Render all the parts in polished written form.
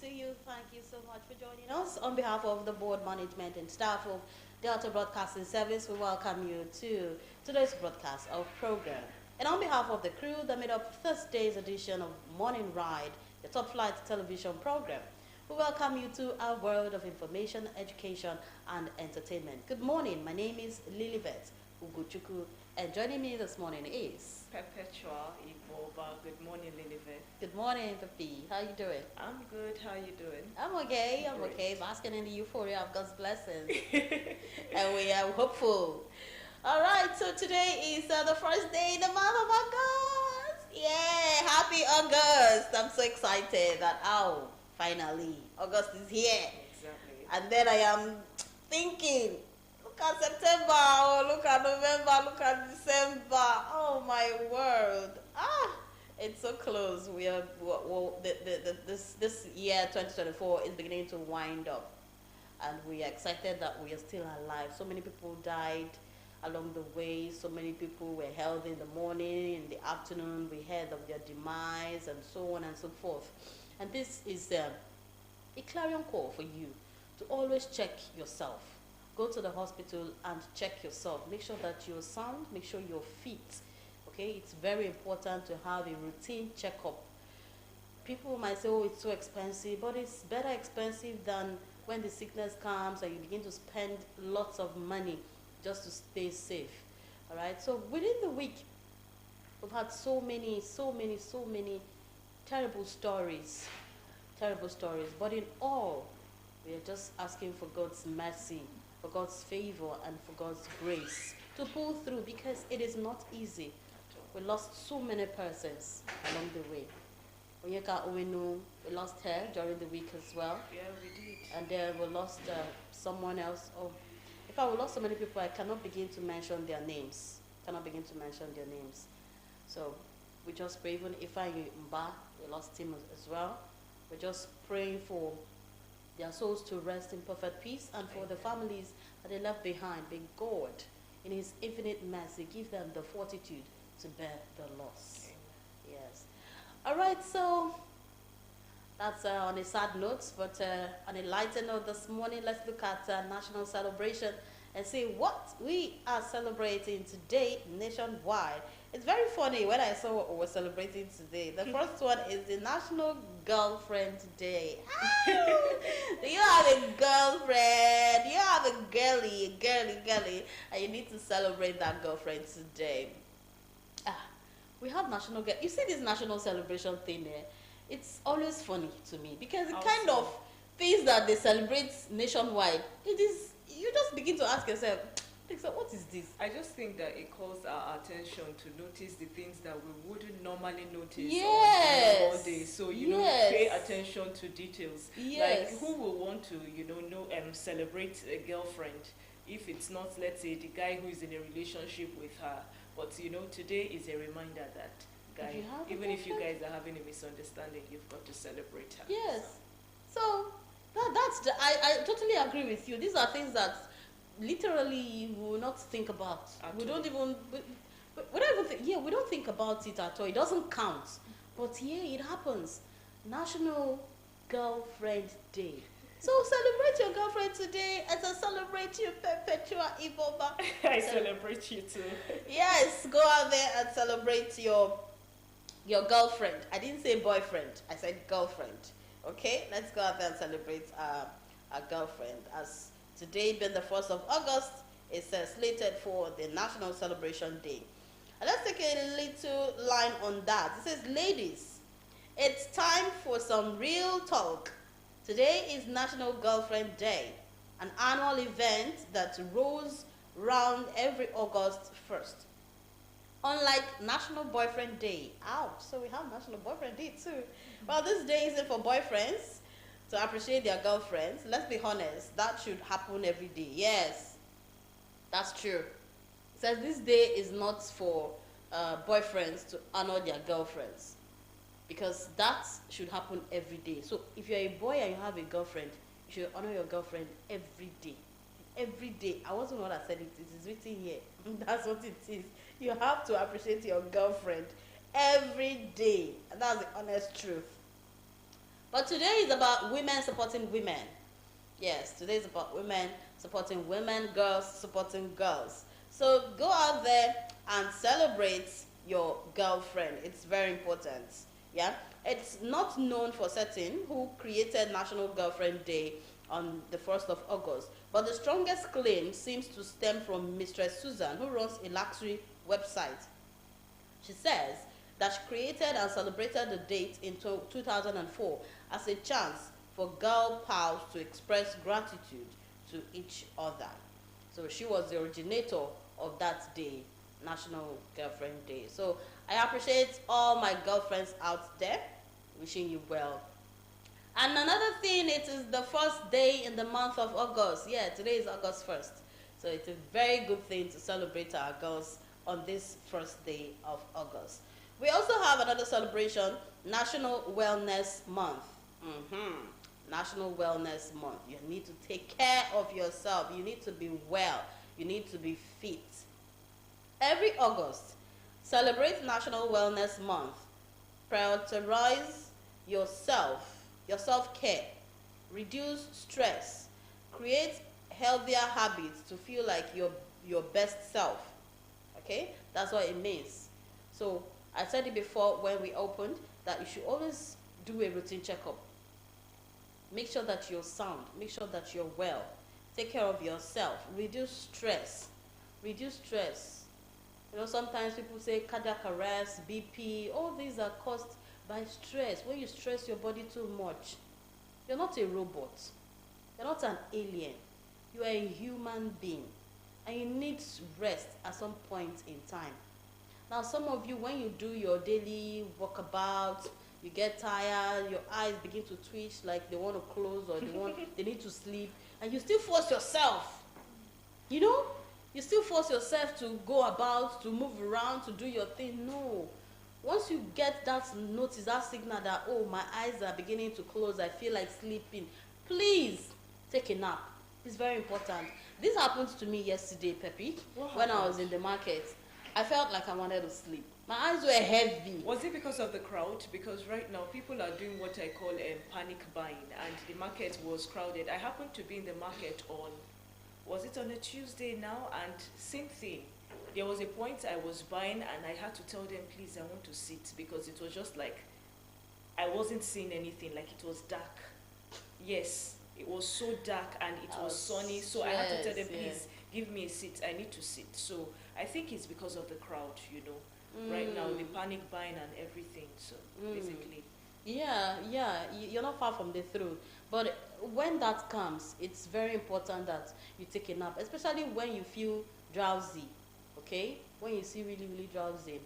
to you. Thank you so much for joining us. On behalf of the board management and staff of Delta Broadcasting Service, we welcome you to today's broadcast of program. And on behalf of the crew that made up Thursday's edition of Morning Ride, the top flight television program, we welcome you to our world of information, education, and entertainment. Good morning. My name is Lilibet Uguchuku, and joining me this morning is Perpetua Iboba. Good morning, Lilibet. Good morning, Papi. How you doing? I'm good. How you doing? I'm okay. I'm okay. Basking in the euphoria of God's blessings, and we are hopeful. All right. So today is the first day in the month of August. Yeah, happy August! I'm so excited that finally August is here. Exactly. And then I am thinking, look at September, oh, look at November, look at December. Oh my world. It's so close. We are this year 2024 is beginning to wind up, and we are excited that we are still alive. So many people died along the way. So many people were held in the morning, in the afternoon. We heard of their demise, and so on and so forth. And this is a clarion call for you to always check yourself. Go to the hospital and check yourself. Make sure that you're sound. Make sure you're fit. Okay, it's very important to have a routine checkup. People might say, oh, it's so expensive, but it's better expensive than when the sickness comes and you begin to spend lots of money just to stay safe. All right, so within the week, we've had so many terrible stories, but in all, we are just asking for God's mercy, for God's favor, and for God's grace to pull through, because it is not easy. We lost so many persons along the way. Onyeka Owenu, we lost her during the week as well. Yeah, we did. And then we lost someone else. Oh, in fact, we lost so many people, I cannot begin to mention their names. So we just pray. Even Ifeanyi Mba, we lost him as well. We're just praying for their souls to rest in perfect peace, and for the families that they left behind. May God, in His infinite mercy, give them the fortitude to bear the loss. Yes. All right, so that's on a sad note, but on a lighter note this morning, let's look at national celebration and see what we are celebrating today nationwide. It's very funny when I saw what we were celebrating today. The first one is the National Girlfriend Day. You have a girlfriend, you have a girly, and you need to celebrate that girlfriend today. We have national girl. You see this national celebration thing there? It's always funny to me, because the kind of things that they celebrate nationwide, it is, you just begin to ask yourself, so what is this? I just think that it calls our attention to notice the things that we wouldn't normally notice all day. So, pay attention to details. Yes. Like, who will want to, celebrate a girlfriend if it's not, let's say, the guy who is in a relationship with her? But, today is a reminder that, guy, even if you guys are having a misunderstanding, you've got to celebrate her. Yes. So, I totally agree with you. These are things that literally you will not think about. We don't even think, we don't think about it at all. It doesn't count. But it happens. National Girlfriend Day. So celebrate your girlfriend today, and to celebrate you, Perpetua Iboba. I celebrate you too. Yes, go out there and celebrate your girlfriend. I didn't say boyfriend. I said girlfriend. Okay, let's go out there and celebrate our girlfriend. As today being the 1st of August, it's slated for the National Celebration Day. And let's take a little line on that. It says, ladies, it's time for some real talk. Today is National Girlfriend Day, an annual event that rolls round every August 1st. Unlike National Boyfriend Day. So we have National Boyfriend Day too. Well, this day isn't for boyfriends to appreciate their girlfriends. Let's be honest, that should happen every day. Yes, that's true. It says this day is not for boyfriends to honor their girlfriends, because that should happen every day. So if you're a boy and you have a girlfriend, you should honor your girlfriend every day. Every day. I wasn't the one that said it. It is written here. That's what it is. You have to appreciate your girlfriend every day. And that's the honest truth. But today is about women supporting women. Yes, today is about women supporting women, girls supporting girls. So go out there and celebrate your girlfriend. It's very important. Yeah, it's not known for certain who created National Girlfriend Day on the 1st of August, but the strongest claim seems to stem from Mistress Susan, who runs a luxury website. She says that she created and celebrated the date in 2004 as a chance for girl pals to express gratitude to each other. So she was the originator of that day, National Girlfriend Day. So I appreciate all my girlfriends out there. Wishing you well. And another thing, it is the first day in the month of August. Yeah, today is August 1st. So it's a very good thing to celebrate our girls on this first day of August. We also have another celebration, National Wellness Month. National Wellness Month. You need to take care of yourself. You need to be well. You need to be fit. Every August, celebrate National Wellness Month. Prioritize yourself, your self-care. Reduce stress. Create healthier habits to feel like your best self. Okay? That's what it means. So I said it before when we opened that you should always do a routine checkup. Make sure that you're sound. Make sure that you're well. Take care of yourself. Reduce stress. Reduce stress. You know, sometimes people say cardiac arrest, BP, all these are caused by stress. When you stress your body too much, you're not a robot. You're not an alien. You are a human being. And you need rest at some point in time. Now, some of you, when you do your daily walkabout, you get tired, your eyes begin to twitch like they want to close or they need to sleep, and you still force yourself. You know? You still force yourself to go about, to move around, to do your thing. No. Once you get that notice, that signal that, oh, my eyes are beginning to close, I feel like sleeping, please take a nap. It's very important. This happened to me yesterday, Peppy, when I was in the market. I felt like I wanted to sleep. My eyes were heavy. Was it because of the crowd? Because right now people are doing what I call panic buying, and the market was crowded. I happened to be in the market on, was it on a Tuesday now? And same thing. There was a point I was buying and I had to tell them, please, I want to sit, because it was just like, I wasn't seeing anything, like it was dark. Yes, it was so dark and it was sunny, so I had to tell them, please, give me a seat, I need to sit. So I think it's because of the crowd, you know. Right now, the panic buying and everything, so basically. Yeah, you're not far from the truth. But when that comes, it's very important that you take a nap, especially when you feel drowsy, okay? When you feel really, really drowsy,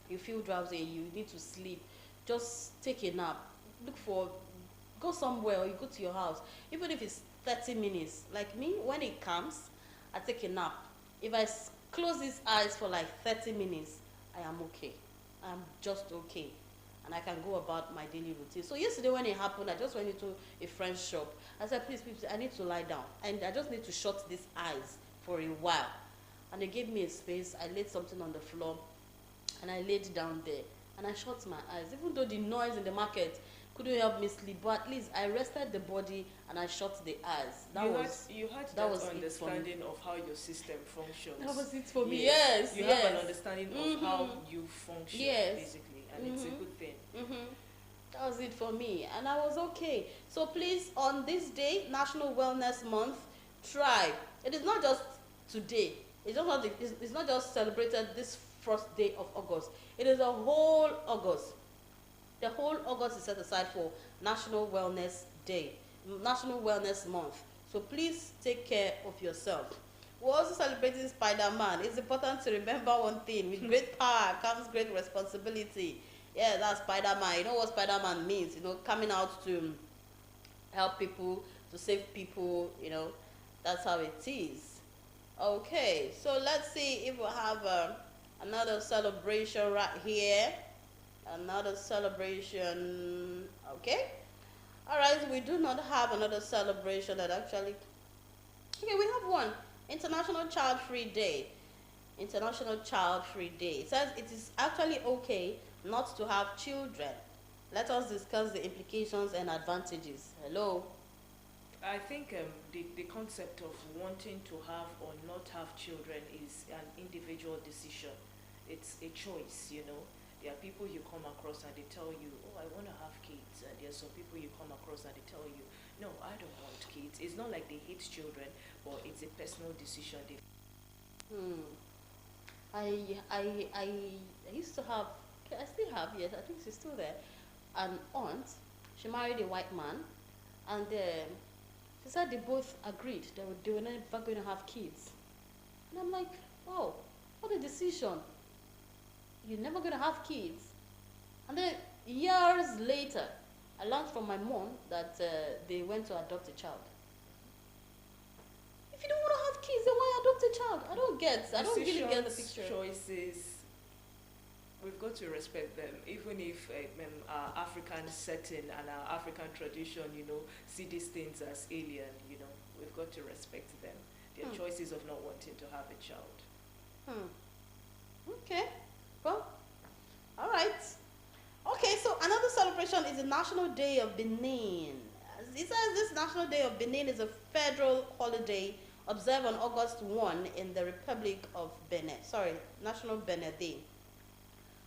you feel drowsy, you need to sleep, just take a nap. Go somewhere, or you go to your house, even if it's 30 minutes. Like me, when it comes, I take a nap. If I close these eyes for like 30 minutes, I am okay. I'm just okay. And I can go about my daily routine. So yesterday when it happened, I just went into a friend's shop. I said, please, I need to lie down. And I just need to shut these eyes for a while. And they gave me a space. I laid something on the floor. And I laid down there. And I shut my eyes. Even though the noise in the market couldn't help me sleep, but at least I rested the body and I shut the eyes. You had that understanding of how your system functions. That was it for me. Yes. You have an understanding of how you function, basically, and it's a good thing. That was it for me, and I was okay. So please, on this day, National Wellness Month, try. It is not just today. It's not just celebrated this first day of August. It is a whole August. The whole August is set aside for National Wellness Day, National Wellness Month. So please take care of yourself. We're also celebrating Spider-Man. It's important to remember one thing. With great power comes great responsibility. Yeah, that's Spider-Man. You know what Spider-Man means? You know, coming out to help people, to save people, you know. That's how it is. Okay, so let's see if we have another celebration right here. Another celebration. Okay. All right, we do not have another celebration that actually. Okay, we have one. International Child Free Day. International Child Free Day. It says it is actually okay not to have children. let us discuss the implications and advantages. Hello. I think the concept of wanting to have or not have children is an individual decision. It's a choice, you know. There are people you come across and they tell you, oh, I want to have kids. And there are some people you come across and they tell you, no, I don't want kids. It's not like they hate children, but it's a personal decision. Hmm. I used to have, okay, I still have, yes, I think she's still there, an aunt. She married a white man, and she said they both agreed they were never going to have kids. And I'm like, wow, what a decision. You're never going to have kids. And then years later, I learned from my mom that they went to adopt a child. If you don't want to have kids, then why adopt a child? I don't really get the picture. Choices, we've got to respect them, even if our African setting and our African tradition, you know, see these things as alien, you know, we've got to respect them. Their choices of not wanting to have a child. Okay. Well, all right. Okay, so another celebration is the National Day of Benin. It says this National Day of Benin is a federal holiday observed on August 1 in the Republic of Benin. Sorry, National Benin Day.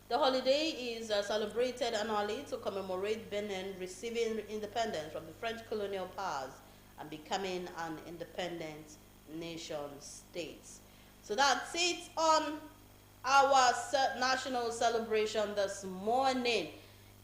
The holiday is celebrated annually to commemorate Benin receiving independence from the French colonial powers and becoming an independent nation state. So that's it on our national celebration this morning.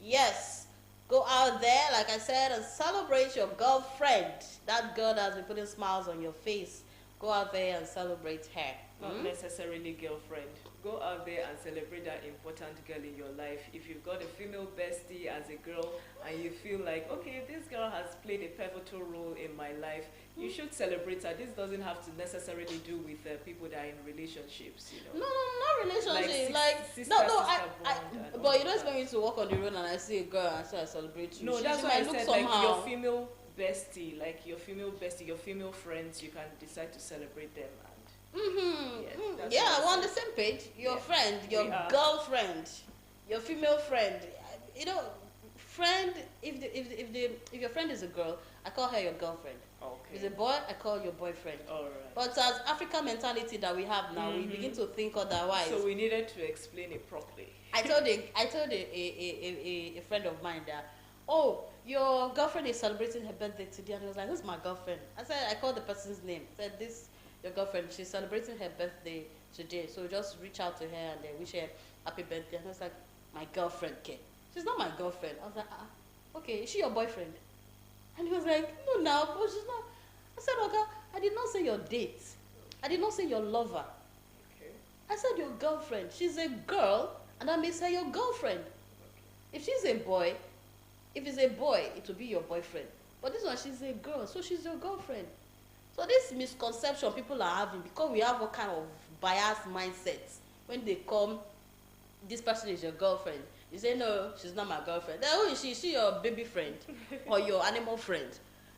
Yes, go out there, like I said, and celebrate your girlfriend. That girl that's been putting smiles on your face. Go out there and celebrate her. Not necessarily girlfriend. Go out there and celebrate that important girl in your life. If you've got a female bestie as a girl and you feel like, okay, this girl has played a pivotal role in my life, you should celebrate her. This doesn't have to necessarily do with people that are in relationships, you know. No, not relationships. But you don't expect me to walk on the road and I see a girl and say I celebrate you. No, that's why I said like your female bestie, like your female bestie, your female friends, you can decide to celebrate them. Yeah, we're on the same page. Your friend, your girlfriend, your female friend. You know, friend. If your friend is a girl, I call her your girlfriend. Okay. If it's a boy, I call your boyfriend. All right. But as African mentality that we have now, we begin to think otherwise. So we needed to explain it properly. I told a friend of mine that, oh, your girlfriend is celebrating her birthday today, and he was like, who's my girlfriend? I said, I called the person's name. I said, this. Your girlfriend, she's celebrating her birthday today, so just reach out to her and then wish her happy birthday. And I was like, my girlfriend, Kate. She's not my girlfriend. I was like, okay, is she your boyfriend? And he was like, no, but she's not. I said, okay, I did not say your date. I did not say your lover. Okay. I said your girlfriend. She's a girl, and that makes her your girlfriend. Okay. If she's a boy, if it's a boy, it will be your boyfriend. But this one, she's a girl, so she's your girlfriend. So this misconception people are having, because we have all kind of biased mindsets, when they come, this person is your girlfriend. You say, no, she's not my girlfriend. Then who is she? Is she your baby friend or your animal friend?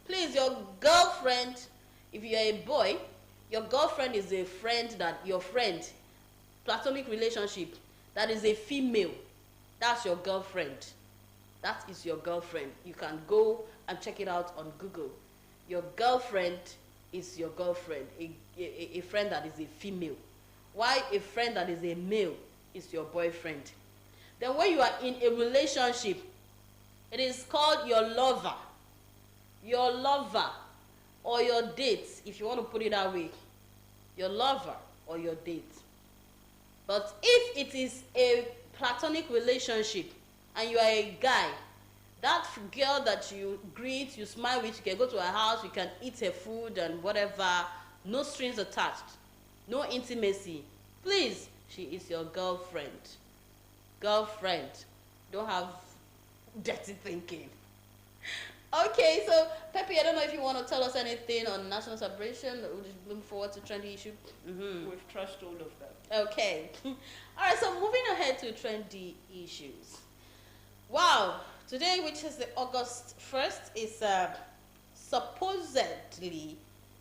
Please, your girlfriend, if you're a boy, your girlfriend is a friend that, your friend, platonic relationship, that is a female. That's your girlfriend. That is your girlfriend. You can go and check it out on Google. Your girlfriend is your girlfriend, a friend that is a female. Why a friend that is a male is your boyfriend. Then when you are in a relationship, it is called your lover. Your lover or your date, if you want to put it that way. Your lover or your date. But if it is a platonic relationship and you are a guy, that girl that you greet, you smile with, you can go to her house, you can eat her food and whatever, no strings attached, no intimacy. Please, she is your girlfriend. Girlfriend. Don't have dirty thinking. Okay, so Pepe, I don't know if you want to tell us anything on national celebration. We'll just move forward to trendy issue. We've trashed all of them. Okay. All right, so moving ahead to trendy issues. Wow. Today, which is the August 1st, is supposedly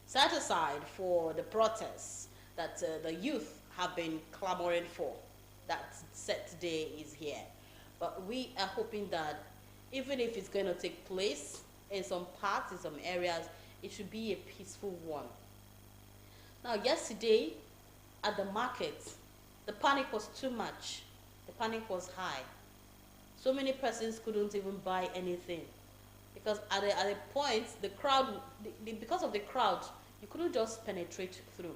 set aside for the protests that the youth have been clamoring for. That set day is here. But we are hoping that even if it's going to take place in some parts, in some areas, it should be a peaceful one. Now, yesterday at the market, the panic was too much. The panic was high. So many persons couldn't even buy anything because at a point, the crowd, because of the crowd, you couldn't just penetrate through.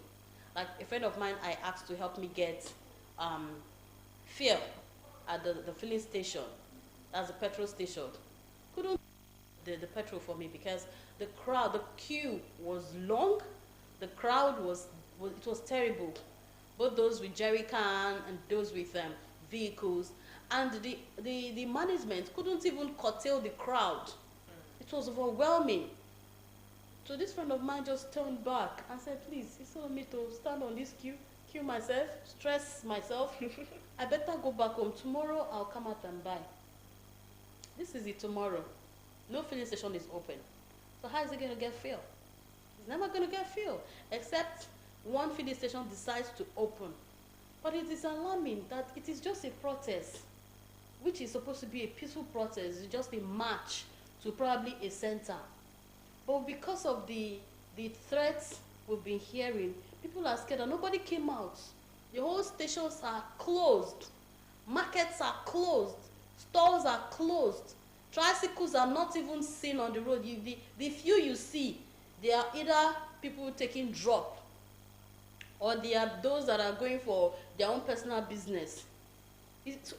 Like a friend of mine, I asked to help me get fuel at the filling station. That's the petrol station. Couldn't the petrol for me because the crowd, the queue was long. The crowd was it was terrible. Both those with jerry can and those with vehicles, and the management couldn't even curtail the crowd. It was overwhelming. So this friend of mine just turned back and said, please, it's not me to stand on this queue myself, stress myself. I better go back home. Tomorrow I'll come out and buy. This is it tomorrow. No filling station is open. So how is he going to get fuel? He's never going to get fuel, except one filling station decides to open. But it is alarming that it is just a protest, which is supposed to be a peaceful protest. It's just a march to probably a center. But because of the threats we've been hearing, people are scared and nobody came out. The whole stations are closed. Markets are closed. Stores are closed. Tricycles are not even seen on the road. The few you see, they are either people taking drop or they are those that are going for their own personal business.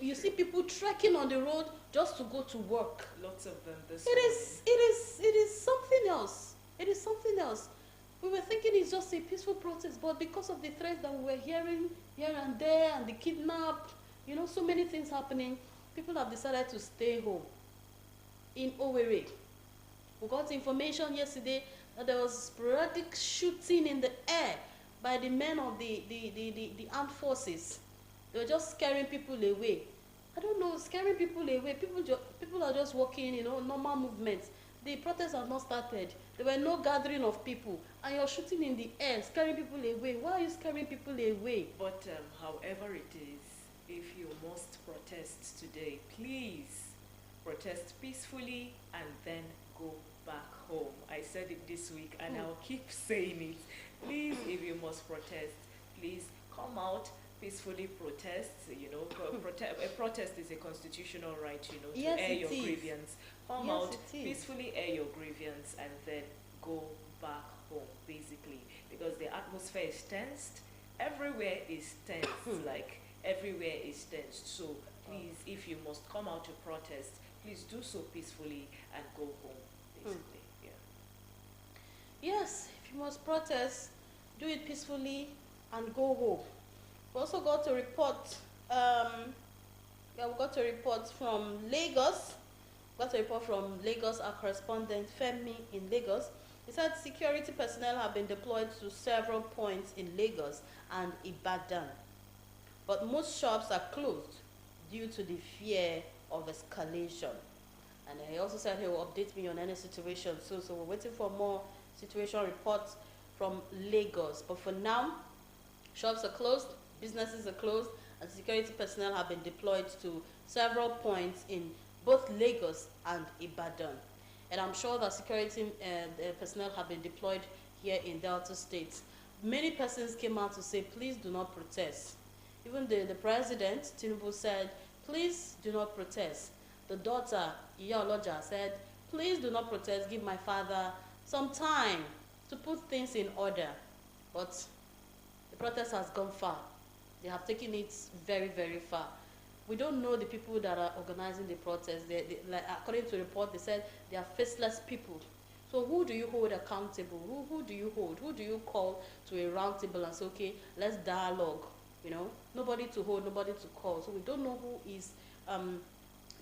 You see people trekking on the road just to go to work. Lots of them this It is something else. It is something else. We were thinking it's just a peaceful protest, but because of the threats that we were hearing here and there and the kidnap, so many things happening, people have decided to stay home. In Owerri, we got information yesterday that there was sporadic shooting in the air by the men of the armed forces. They were just scaring people away. I don't know, scaring people away. People are just walking, normal movements. The protests have not started. There were no gathering of people. And you're shooting in the air, scaring people away. Why are you scaring people away? But however it is, if you must protest today, please protest peacefully and then go back home. I said it this week and I'll keep saying it. Please, if you must protest, please come out, peacefully protest. A protest is a constitutional right, to yes, air your is. grievance. Come yes, out, peacefully air your grievance and then go back home, basically. Because the atmosphere is tensed. Everywhere is tense, like everywhere is tensed. So please, if you must come out to protest, please do so peacefully and go home, basically. Yes, if you must protest, do it peacefully and go home. We also got a report. We got a report from Lagos. Our correspondent Femi in Lagos. He said security personnel have been deployed to several points in Lagos and Ibadan, but most shops are closed due to the fear of escalation. And he also said he will update me on any situation soon. So we're waiting for more situation reports from Lagos. But for now, shops are closed, businesses are closed, and security personnel have been deployed to several points in both Lagos and Ibadan. And I'm sure that security personnel have been deployed here in Delta State. Many persons came out to say, please do not protest. Even the president, Tinubu, said, please do not protest. The daughter, Iya Oloja, said, please do not protest, give my father some time to put things in order. But the protest has gone far. They have taken it very, very far. We don't know the people that are organizing the protest. Like, according to the report, they said they are faceless people. So who do you hold accountable? Who do you hold? Who do you call to a round table and say, okay, let's dialogue? Nobody to hold, nobody to call. So we don't know who is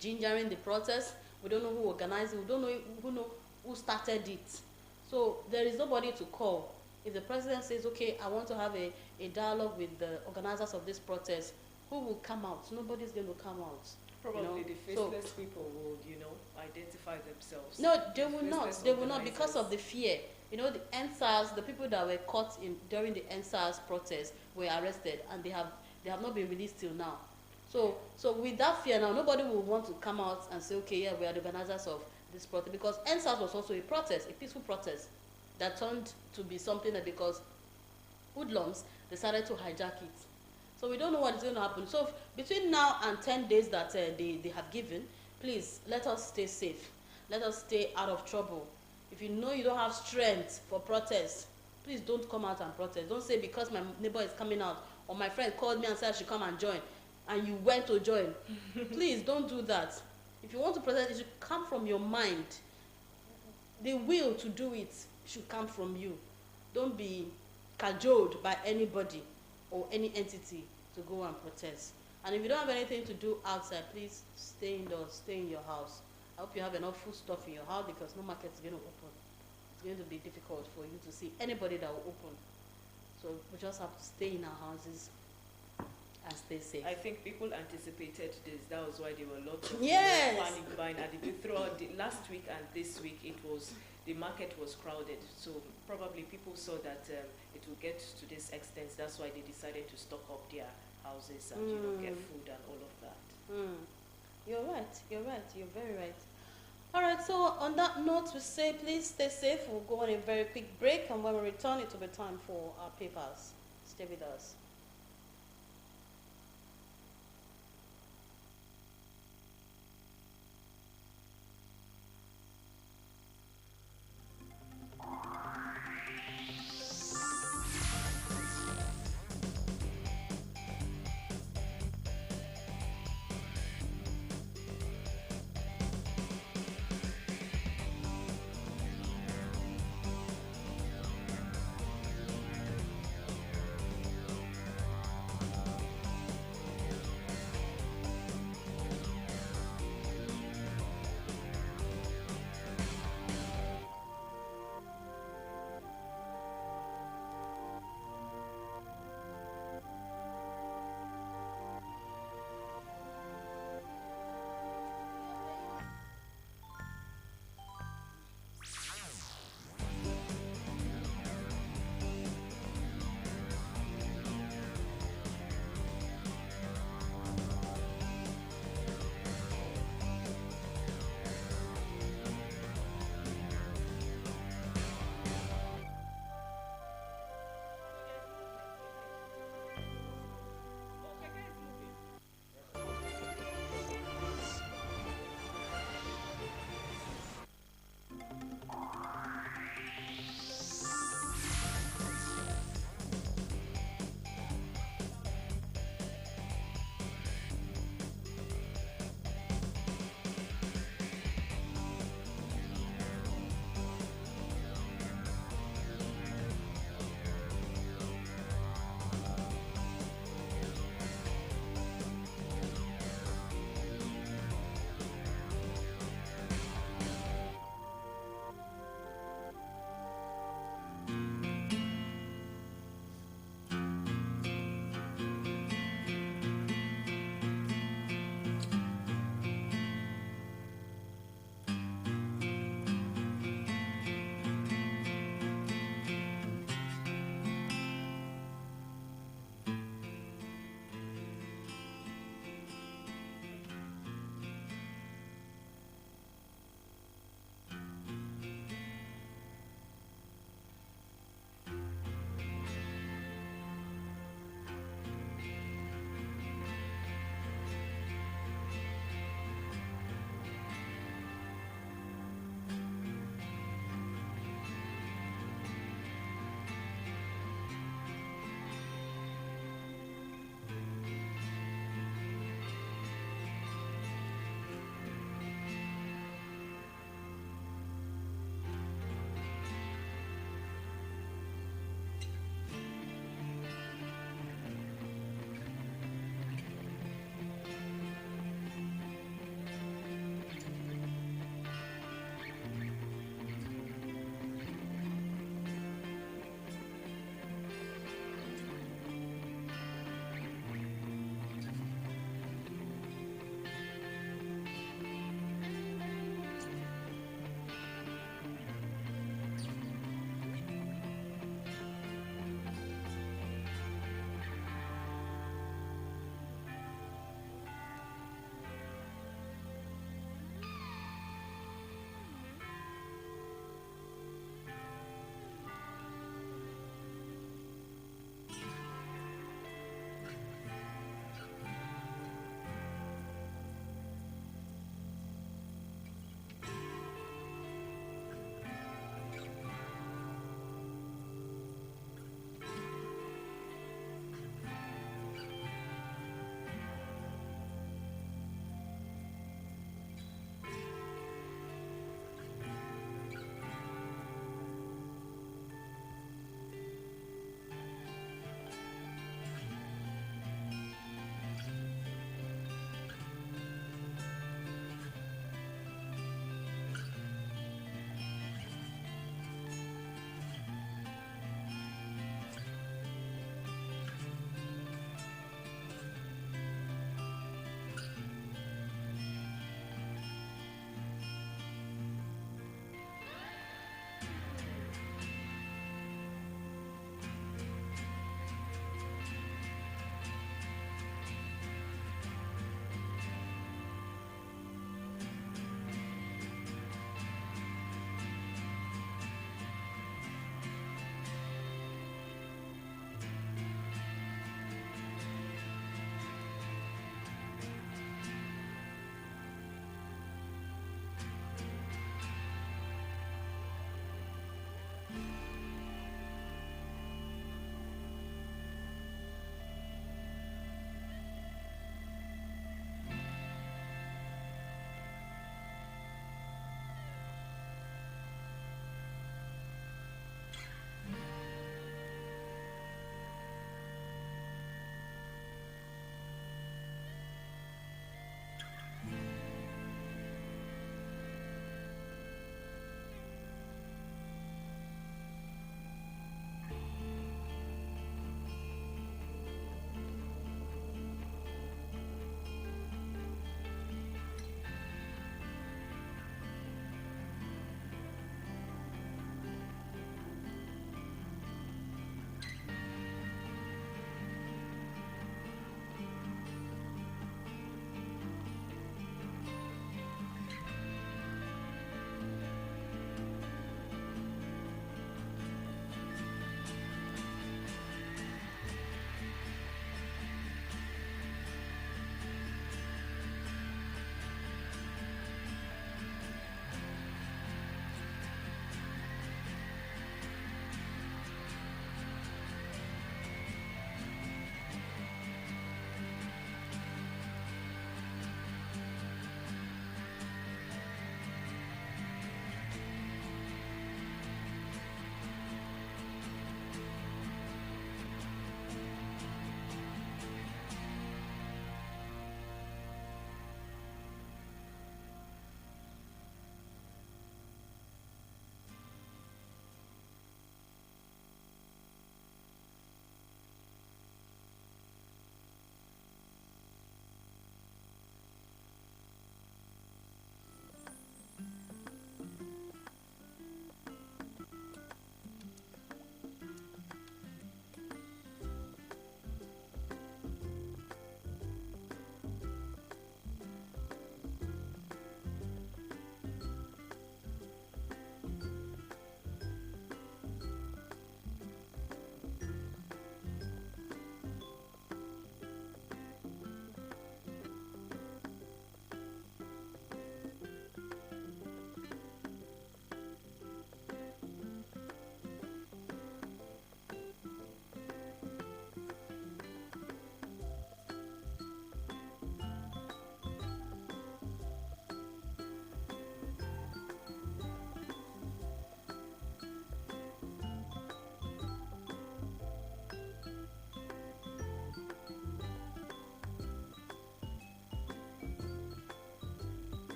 gingering the protest. We don't know who organized it. We don't know who started it. So there is nobody to call. If the president says, okay, I want to have a dialogue with the organizers of this protest, who will come out? Nobody's going to come out. Probably the faceless people will, identify themselves. No, they will not. They will not because of the fear. The NSAS, the people that were caught during the NSAS protest were arrested and they have not been released till now. So with that fear now, nobody will want to come out and say, okay, yeah, we are the organizers of this protest, because NSAS was also a protest, a peaceful protest that turned to be something that, because hoodlums decided to hijack it. So we don't know what is going to happen. So between now and 10 days that they have given, please let us stay safe. Let us stay out of trouble. If you know you don't have strength for protest, please don't come out and protest. Don't say because my neighbor is coming out or my friend called me and said I should come and join, and you went to join. Please don't do that. If you want to protest, it should come from your mind. The will to do it should come from you. Don't be cajoled by anybody or any entity to go and protest. And if you don't have anything to do outside, please stay indoors, stay in your house. I hope you have enough food stuff in your house, because no market is going to open. It's going to be difficult for you to see anybody that will open. So we just have to stay in our houses and stay safe. I think people anticipated this. That was why there were lots of panic buying. And throughout the last week and this week, the market was crowded. So probably people saw that it will get to this extent. That's why they decided to stock up their houses and get food and all of that. You're right. You're very right. All right, so on that note, we say please stay safe. We'll go on a very quick break, and when we return, it will be time for our papers. Stay with us.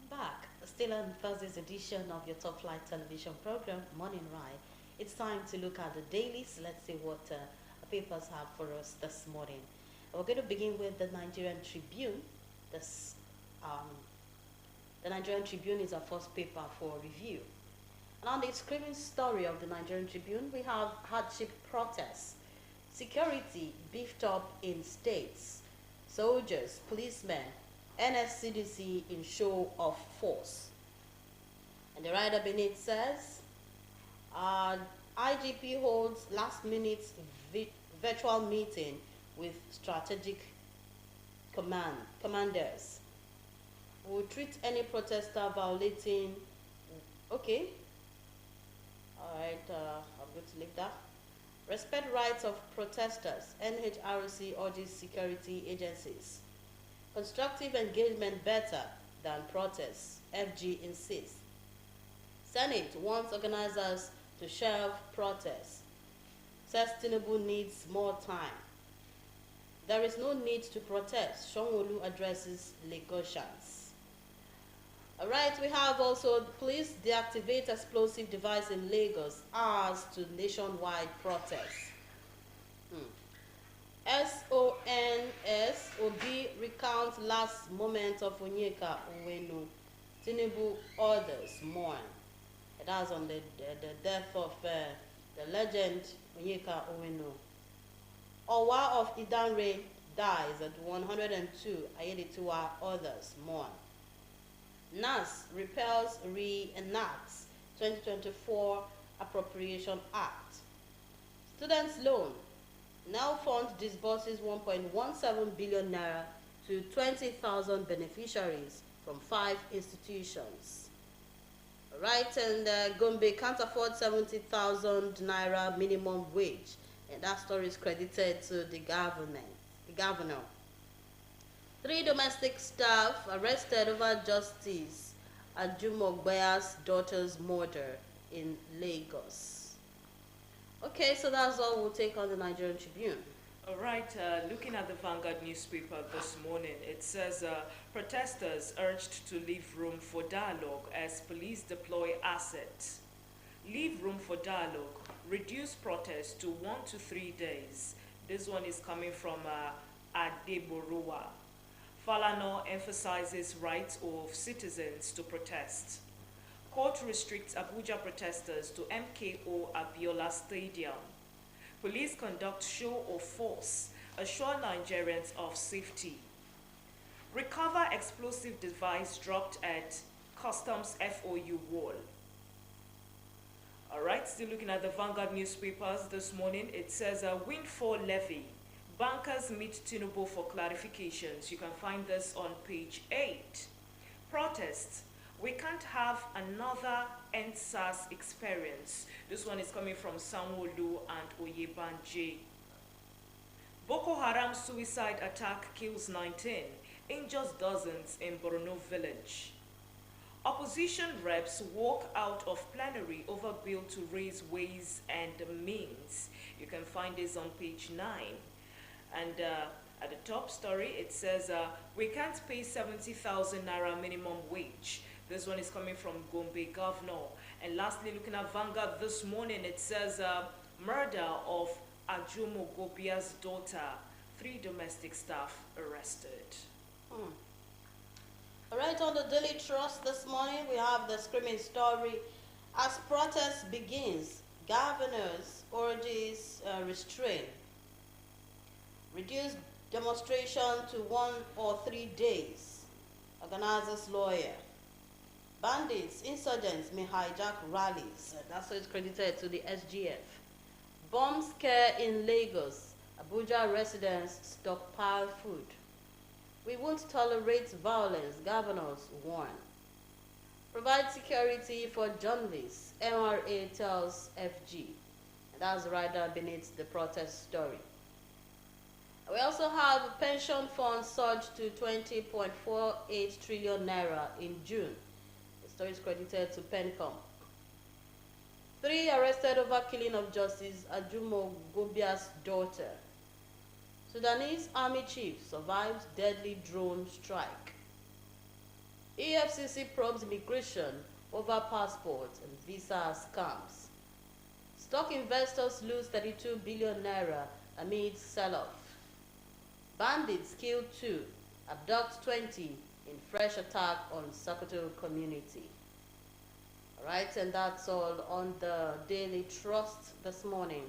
Back, still on Thursday's edition of your top flight television program, Morning Ride. It's time to look at the dailies. Let's see what papers have for us this morning. We're going to begin with the Nigerian Tribune. This, um, the Nigerian Tribune is our first paper for review. And on the screaming story of the Nigerian Tribune, we have hardship protests, security beefed up in states, soldiers, policemen, NSCDC in show of force. And the rider beneath says, IGP holds last-minute virtual meeting with strategic commanders. Will treat any protester violating. Okay. All right. I'm going to leave that. Respect rights of protesters. NHRC urges security agencies. Constructive engagement better than protests, FG insists. Senate wants organizers to shelve protests. Says Tinubu needs more time. There is no need to protest. Sanwo-Olu addresses Lagosians. All right, we have also police deactivate explosive device in Lagos, hours to nationwide protests. SONS Obi recounts last moment of Onyeka Onwenu. Tinubu orders mourn. That's on the death of the legend Onyeka Onwenu. Owa of Idanre dies at 102. Ayedituwa others mourn. NAS repels reenacts 2024 Appropriation Act. Students loan. Now fund disburses 1.17 billion naira to 20,000 beneficiaries from 5 institutions. Right, and Gombe can't afford 70,000 naira minimum wage, and that story is credited to the governor. 3 domestic staff arrested over Justice Ajumogbea's daughter's murder in Lagos. Okay, so that's all we'll take on the Nigerian Tribune. All right, looking at the Vanguard newspaper this morning, it says protesters urged to leave room for dialogue as police deploy assets. Leave room for dialogue, reduce protests to 1 to 3 days. This one is coming from Adeborowa. Falana emphasizes rights of citizens to protest. Court restricts Abuja protesters to MKO Abiola Stadium. Police conduct show of force, assure Nigerians of safety. Recover explosive device dropped at Customs FOU wall. All right, still looking at the Vanguard newspapers this morning, it says a windfall levy. Bankers meet Tinubu for clarifications. You can find this on page 8. Protests. We can't have another EndSARS experience. This one is coming from Sanwo-Olu and Oyebanje. Boko Haram suicide attack kills 19, injures dozens in Borno village. Opposition reps walk out of plenary over bill to raise ways and means. You can find this on page 9. And at the top story, it says, we can't pay 70,000 naira minimum wage. This one is coming from Gombe Governor. And lastly, looking at Vanguard this morning, it says, murder of Ajumo Gobia's daughter. 3 domestic staff arrested. All right, on the Daily Trust this morning, we have the screaming story. As protest begins, governors urges restraint. Reduce demonstration to 1 or 3 days. Organizers lawyer. Bandits, insurgents may hijack rallies. That's what it's credited to the SGF. Bomb scare in Lagos. Abuja residents stockpile food. We won't tolerate violence, governors warn. Provide security for journalists, MRA tells FG. And that's right there beneath the protest story. We also have pension funds surged to 20.48 trillion naira in June. The story is credited to Pencom. 3 arrested over killing of Justice Ajumo Gobia's daughter. Sudanese army chief survives deadly drone strike. EFCC probes immigration over passport and visa scams. Stock investors lose 32 billion naira amid sell-off. Bandits kill 2, abduct 20 in fresh attack on Sokoto community. All right, and that's all on the Daily Trust this morning.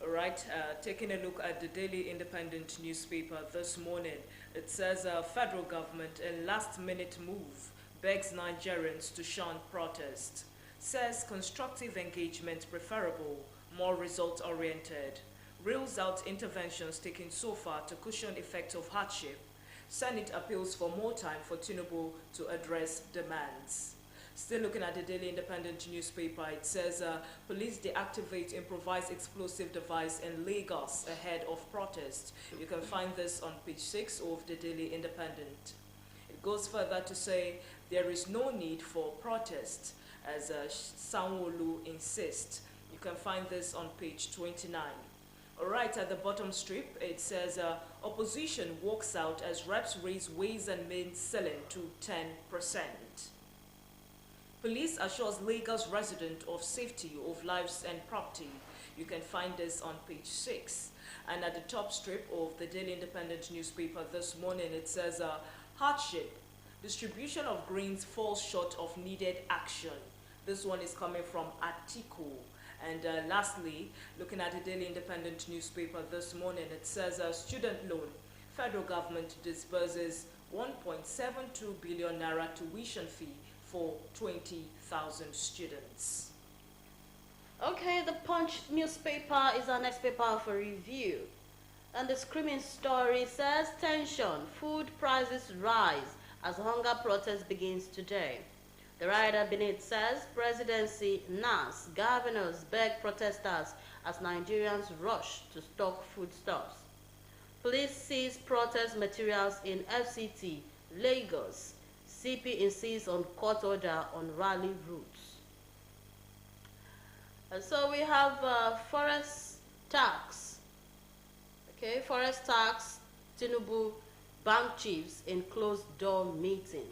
All right, taking a look at the Daily Independent newspaper this morning, it says federal government a last-minute move begs Nigerians to shun protest. Says constructive engagement preferable, more result-oriented. Reels out interventions taken so far to cushion effect of hardship. Senate appeals for more time for Tinubu to address demands. Still looking at the Daily Independent newspaper, it says police deactivate improvised explosive device in Lagos ahead of protest. You can find this on page 6 of the Daily Independent. It goes further to say there is no need for protest, as Sanwo-Olu insists. You can find this on page 29. All right, at the bottom strip, it says opposition walks out as reps raise ways and means ceiling to 10%. Police assures Lagos resident of safety of lives and property. You can find this on page 6. And at the top strip of the Daily Independent newspaper this morning, it says hardship. Distribution of grains falls short of needed action. This one is coming from Atiku. And lastly, looking at the Daily Independent newspaper this morning, it says student loan. Federal government disburses 1.72 billion naira tuition fee for 20,000 students. Okay, the Punch newspaper is our next paper for review. And the screaming story says tension, food prices rise as hunger protest begins today. The rider beneath says presidency, NAS, governors beg protesters as Nigerians rush to stock foodstuffs. Police seize protest materials in FCT, Lagos. CP insists on court order on rally routes. And so we have forest tax. Okay, forest tax, Tinubu, bank chiefs in closed-door meeting.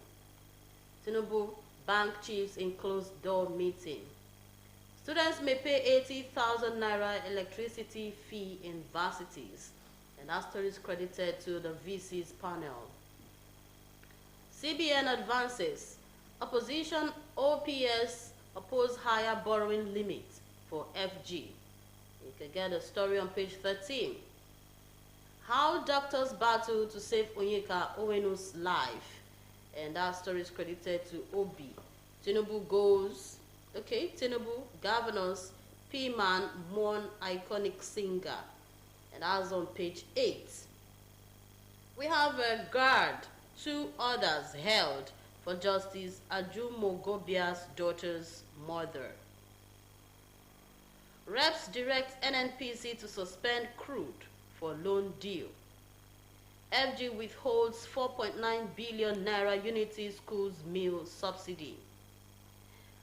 Tinubu, bank chiefs in closed-door meeting. Students may pay 80,000 naira electricity fee in varsities. And that story is credited to the VC's panel. CBN advances. Opposition OPS oppose higher borrowing limit for FG. You can get the story on page 13. How doctors battle to save Onyeka Owenu's life. And that story is credited to Obi. Tinubu goes. Okay, Tinubu, governors, P-Man, mourn iconic singer. And that's on page 8. We have a guard, 2 others held for Justice Ajumogobia's daughter's mother. Reps direct NNPC to suspend crude for loan deal. FG withholds 4.9 billion naira Unity Schools meal subsidy.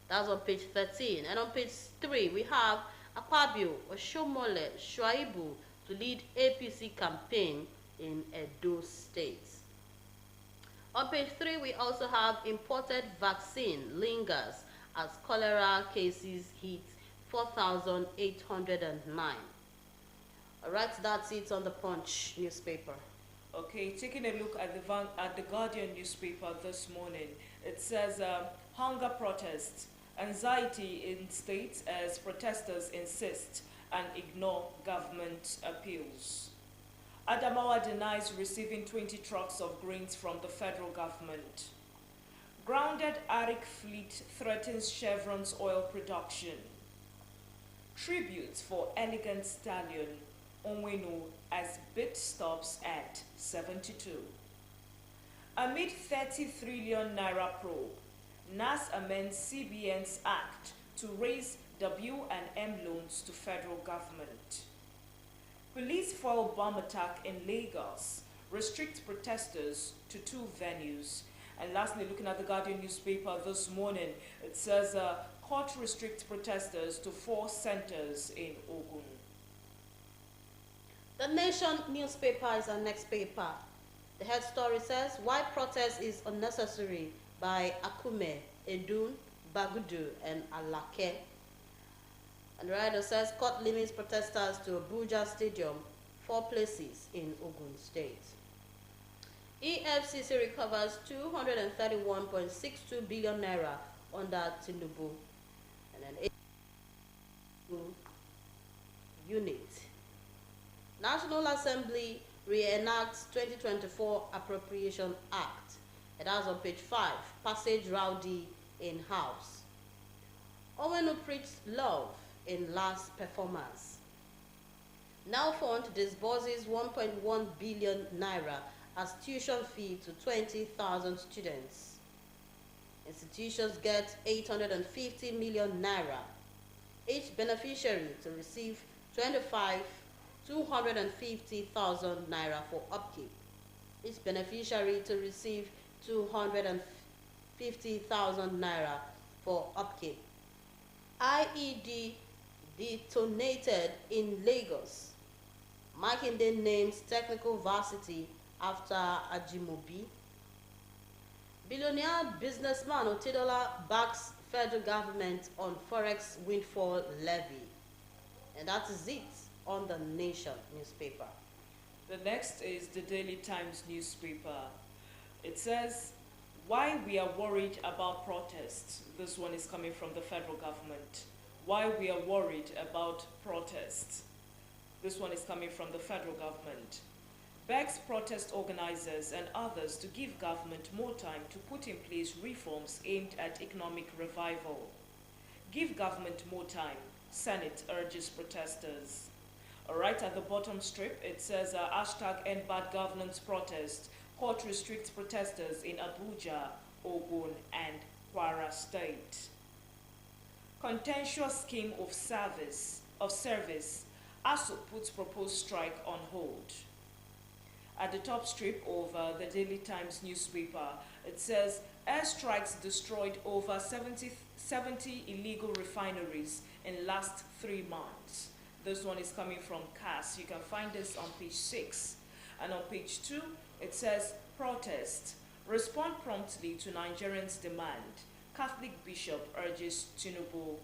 That's on page 13. And on page 3, we have Akpabio, Oshomole, Shuaibu to lead APC campaign in Edo State. On page 3, we also have imported vaccine lingers as cholera cases hit 4,809. All right, that's it on the Punch newspaper. Okay, taking a look at the Guardian newspaper this morning, it says hunger protests, anxiety in states as protesters insist and ignore government appeals. Adamawa denies receiving 20 trucks of grains from the federal government. Grounded Arik fleet threatens Chevron's oil production. Tributes for elegant stallion Onwenu as bid stops at 72. Amid 30 trillion naira probe, NAS amends CBN's act to raise W&M loans to federal government. Police foil bomb attack in Lagos, restrict protesters to 2 venues. And lastly, looking at the Guardian newspaper this morning, it says court restricts protesters to 4 centers in Ogun. The Nation newspaper is our next paper. The head story says, why protest is unnecessary by Akume, Edun, Bagudu, and Alake. And the writer says, court limits protesters to Abuja Stadium, 4 places in Ogun State. EFCC recovers 231.62 billion naira under Tinubu. And then unit. National Assembly reenacts 2024 Appropriation Act. And that's on page 5. Passage rowdy in House. Owenu preached love in last performance. Now Fund disburses 1.1 billion naira as tuition fee to 20,000 students. Institutions get 850 million naira. Each beneficiary to receive 250,000 naira for upkeep. Each beneficiary to receive 250,000 naira for upkeep. IED detonated in Lagos. Makinde names technical varsity after Ajimobi. Billionaire businessman Otedola backs federal government on forex windfall levy. And that is it on the Nation newspaper. The next is the Daily Times newspaper. It says, why we are worried about protests. This one is coming from the federal government. Why we are worried about protests. This one is coming from the federal government. Begs protest organizers and others to give government more time to put in place reforms aimed at economic revival. Give government more time. Senate urges protesters. Right at the bottom strip, it says hashtag end bad governance protest. Court restricts protesters in Abuja, Ogun, and Kwara State. Contentious scheme of service. ASU puts proposed strike on hold. At the top strip of the Daily Times newspaper, it says airstrikes destroyed over 70 illegal refineries in last 3 months. This one is coming from CAS. You can find this on page 6. And on page 2, it says protest. Respond promptly to Nigerians' demand. Catholic bishop urges Tinubu.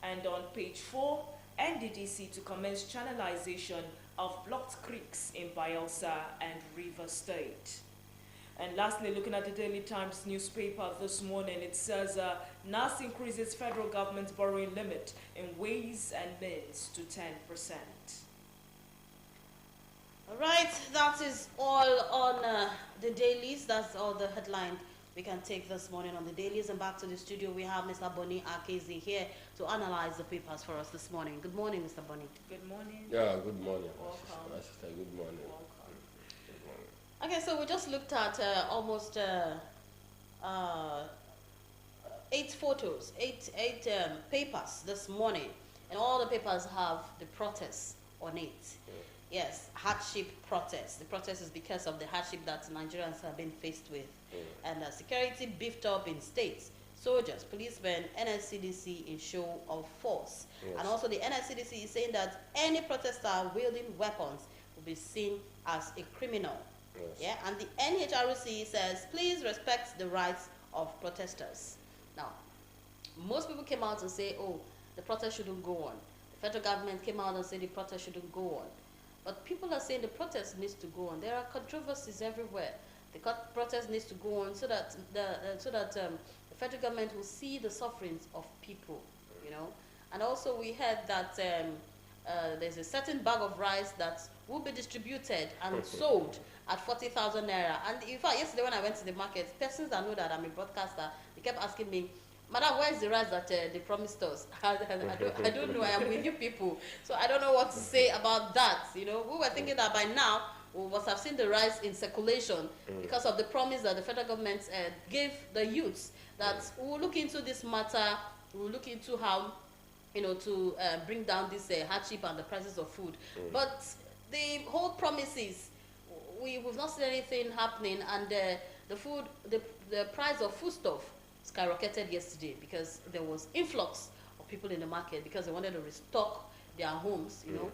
And on page 4, NDDC to commence channelization of blocked creeks in Bayelsa and River State. And lastly, looking at the Daily Times newspaper this morning, it says NAS increases federal government borrowing limit in ways and means to 10%. All right, that is all on the dailies. That's all the headline we can take this morning on the dailies. And back to the studio, we have Mr. Bonny Akezi here to analyze the papers for us this morning. Good morning, Mr. Bonny. Good morning. Yeah, good morning. Welcome. Sister, good morning. Welcome. Good morning. Okay, so we just looked at almost 8 photos, eight papers this morning, and all the papers have the protests on it. Yeah. Yes, hardship protests. The protest is because of the hardship that Nigerians have been faced with. Yeah. And security beefed up in states. Soldiers, policemen, NSCDC in show of force. Yes. And also the NSCDC is saying that any protester wielding weapons will be seen as a criminal. Yes. Yeah, and the NHRC says, please respect the rights of protesters. Now, most people came out and say, oh, the protest shouldn't go on. The federal government came out and said the protest shouldn't go on. But people are saying the protest needs to go on. There are controversies everywhere. The protest needs to go on so that the federal government will see the sufferings of people, you know. And also we heard that there's a certain bag of rice that will be distributed and sold at 40,000 naira. And in fact, yesterday when I went to the market, persons that know that I'm a broadcaster, they kept asking me, Madam, where is the rice that they promised us? I don't know. I am with you people. So I don't know what to say about that. You know, we were thinking that by now we must have seen the rice in circulation because of the promise that the federal government gave the youths that we will look into this matter. We will look into how, you know, to bring down this hardship and the prices of food. But the whole promises, we've not seen anything happening, and the price of foodstuff skyrocketed yesterday because there was influx of people in the market because they wanted to restock their homes, you know,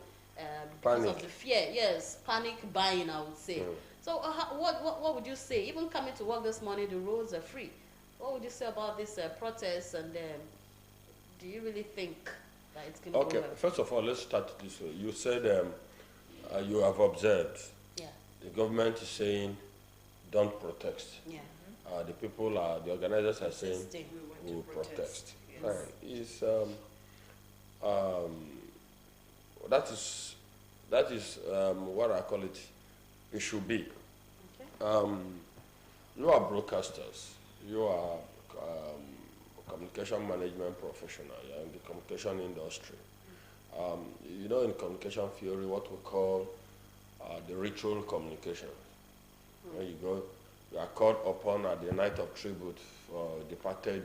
because of the fear. Yes, panic buying, I would say. So what would you say? Even coming to work this morning, the roads are free. What would you say about this protest, and do you really think that it's going to go well? Okay, first of all, let's start this way. You said you have observed the government is saying don't protest. Yeah. The organizers are saying we will protest. Yes. It's, that is what I call it. It should be. Okay. You are broadcasters. You are communication management professional. You're in the communication industry. You know, in communication theory, what we call the ritual communication. When you go. You are called upon at the night of tribute for departed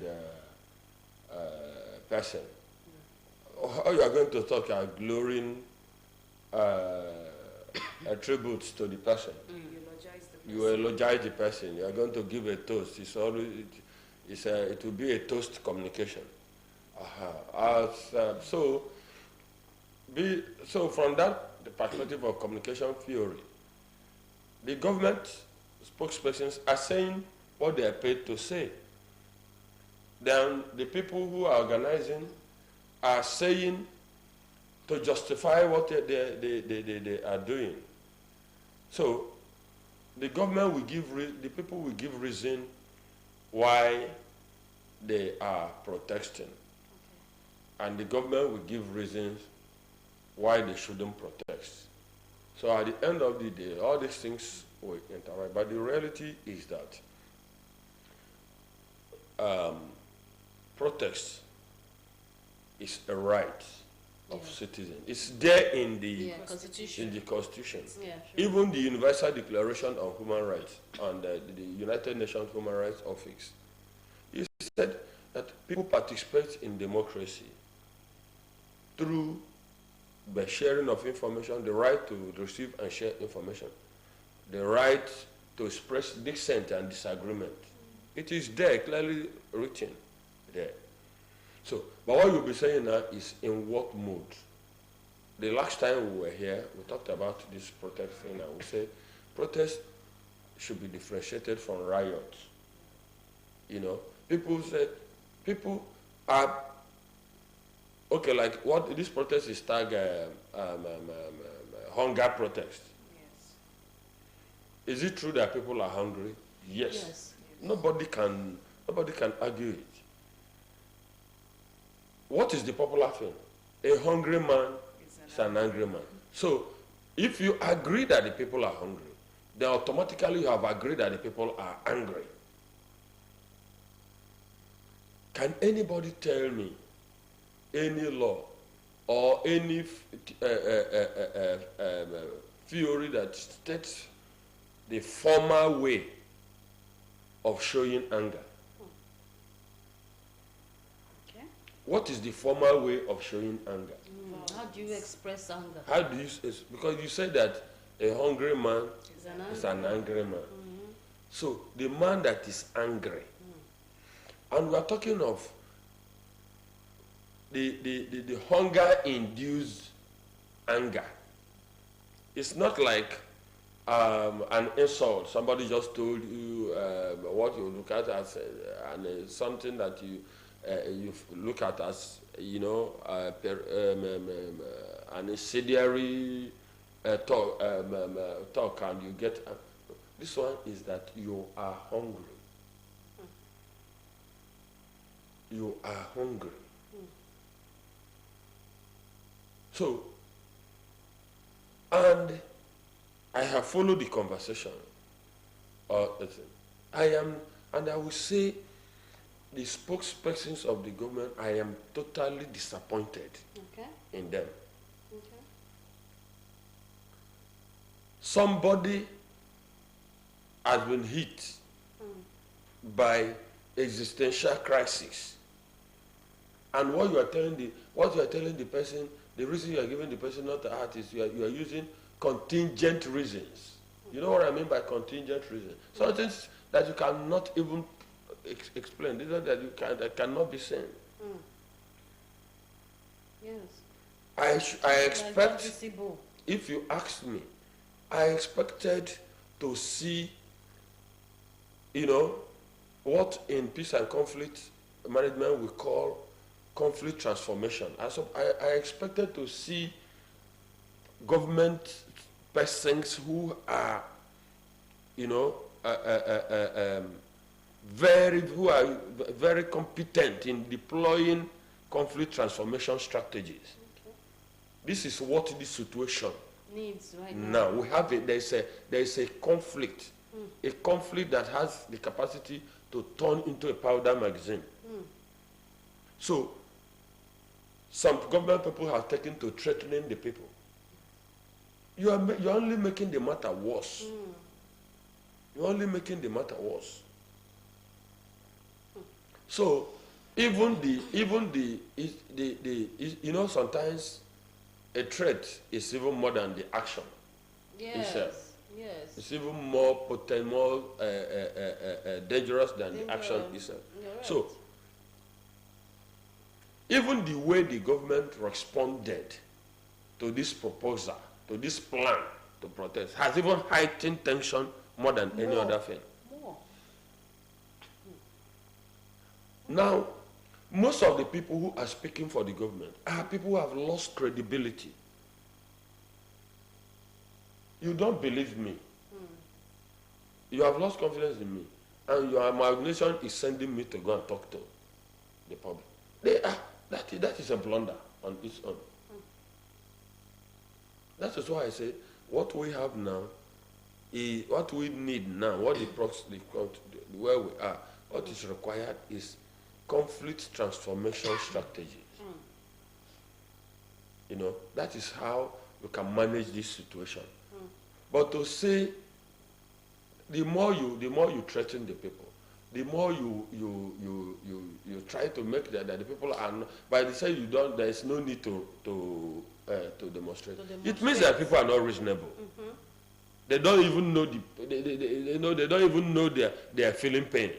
person. How you are going to talk glowing tributes to the person. You eulogize the person. You are going to give a toast. It's always, it will be a toast communication. So from that the perspective of communication theory, the government spokespersons are saying what they are paid to say. Then the people who are organizing are saying to justify what they are doing. So the government will give, the people will give reason why they are protesting. Okay. And the government will give reasons why they shouldn't protest. So at the end of the day, all these things will interact. But the reality is that protest is a right of citizens. It's there in the Constitution. in the Constitution. Yeah, sure. Even the Universal Declaration on Human Rights and the United Nations Human Rights Office, it said that people participate in democracy through the sharing of information, the right to receive and share information, the right to express dissent and disagreement. It is there, clearly written there. So, but what you'll be saying now is in what mode? The last time we were here, we talked about this protest thing, and we said protest should be differentiated from riots. You know, people said, people are, okay, like what this protest is tagged hunger protest. Yes. Is it true that people are hungry? Yes. Nobody can argue it. What is the popular thing? A hungry man is an angry man. So, if you agree that the people are hungry, then automatically you have agreed that the people are angry. Can anybody tell me any law or any theory that states the formal way of showing anger? Okay. What is the formal way of showing anger? How do you express anger? How do you, because you said that a hungry man Is is an angry man. So the man that is angry, and we are talking of the hunger-induced anger. It's not like an insult. Somebody just told you what you look at as something that you look at as, you know, an incendiary talk, and you get. This one is that you are hungry. You are hungry. So, and I have followed the conversation. I am, and I will say, the spokespersons of the government, I am totally disappointed in them. Okay. Somebody has been hit by existential crisis, and what you are telling the person, the reason you are giving the person not the art is you are using contingent reasons. You know what I mean by contingent reasons? Some things that you cannot even explain. These are that cannot be seen. Yes. I expect, if you ask me, I expected to see, you know, what in peace and conflict management we call conflict transformation. I expected to see government persons who are, you know, who are very competent in deploying conflict transformation strategies. Okay. This is what this situation needs right now. Now we have it. There is a conflict, a conflict that has the capacity to turn into a powder magazine. So some government people have taken to threatening the people. You're only making the matter worse. You're only making the matter worse. So even the you know, sometimes a threat is even more than the action itself. Yes. It's even more potent, more dangerous than the action itself. Right. So even the way the government responded to this proposal, to this plan to protest, has even heightened tension more than any other thing. More. Now, most of the people who are speaking for the government are people who have lost credibility. You don't believe me. You have lost confidence in me. And your imagination is sending me to go and talk to the public. That is a blunder on its own. That is why I say what we have now is what we need now, where we are, what is required is conflict transformation strategies. that is how you can manage this situation. But to say, the more you threaten the people, the more you try to make that the people are not, by the time you don't, there is no need to demonstrate. It means that people are not reasonable. They don't even know they don't even know they are feeling pain.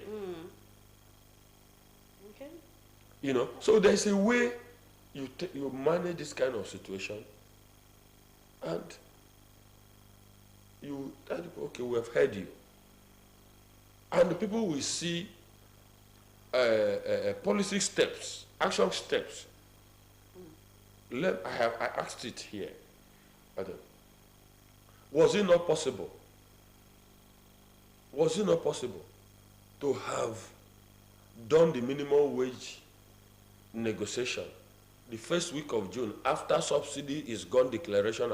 Okay. So there's a way you manage this kind of situation, and you tell people, okay, we have heard you, and the people will see policy steps, action steps. I asked it here. Was it not possible? Was it not possible to have done the minimum wage negotiation the first week of June after subsidy is gone declaration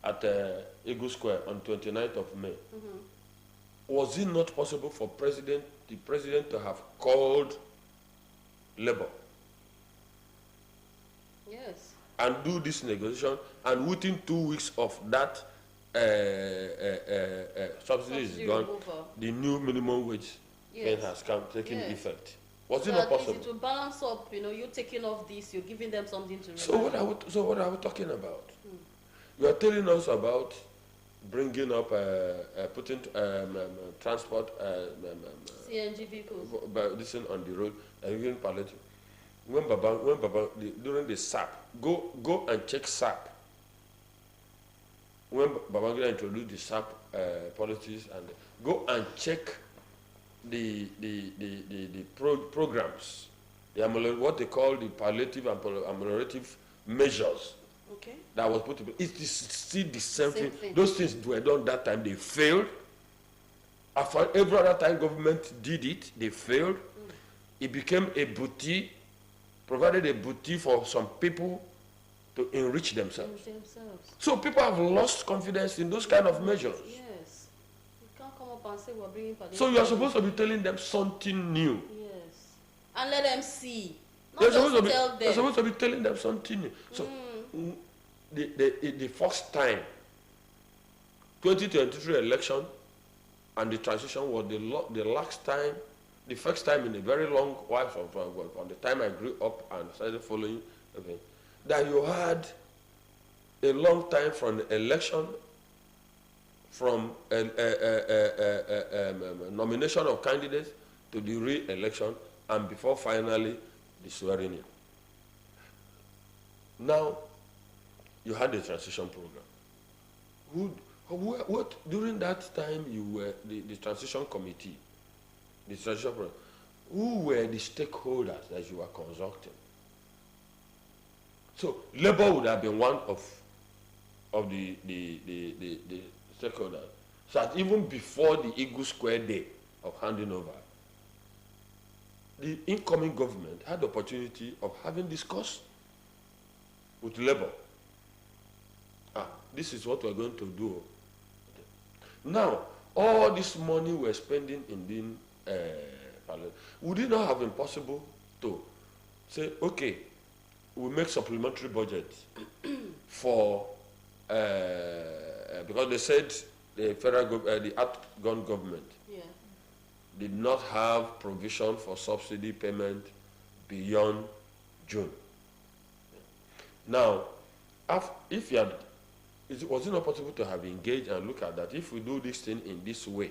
at Eagle Square on 29th of May? Was it not possible for the president to have called labor? Yes. And do this negotiation, and within 2 weeks of that subsidy is gone, removal. the new minimum wage thing has taken effect. Was it not possible? To balance up, you taking off this, you're giving them something to. So what are we talking about? You are telling us about bringing up, putting transport CNG vehicles. this thing on the road, and giving palliative. When Baba, during the SAP, go and check SAP. When Babangida introduced the SAP policies, and go and check the programs, what they call the palliative and ameliorative measures. Okay. That was put to place. It is still the same thing. Those things were done that time, they failed. After every other time government did it, they failed. It became a booty, provided a booty for some people to enrich themselves. So people have lost confidence in those kind of measures. Yes. You can't come up and say we're bringing. So you are supposed to be telling them something new. Yes. And let them see. You're supposed to be telling them something new. So the first time, 2023 election and the transition was the last time, the first time in a very long while from the time I grew up and started following, that you had a long time from the election, from nomination of candidates to the re-election, and before finally the swearing in. Now, you had a transition program. What during that time you were the transition committee, the transition program? Who were the stakeholders that you were consulting? So labor would have been one of the stakeholders. So that even before the Eagle Square day of handing over, the incoming government had the opportunity of having discussed with labor. This is what we're going to do. Now, all this money we're spending in would it not have been possible to say, okay, we make supplementary budget for, because they said the the outgone government did not have provision for subsidy payment beyond June. Now, if you had, was it not possible to have engaged and look at that? If we do this thing in this way,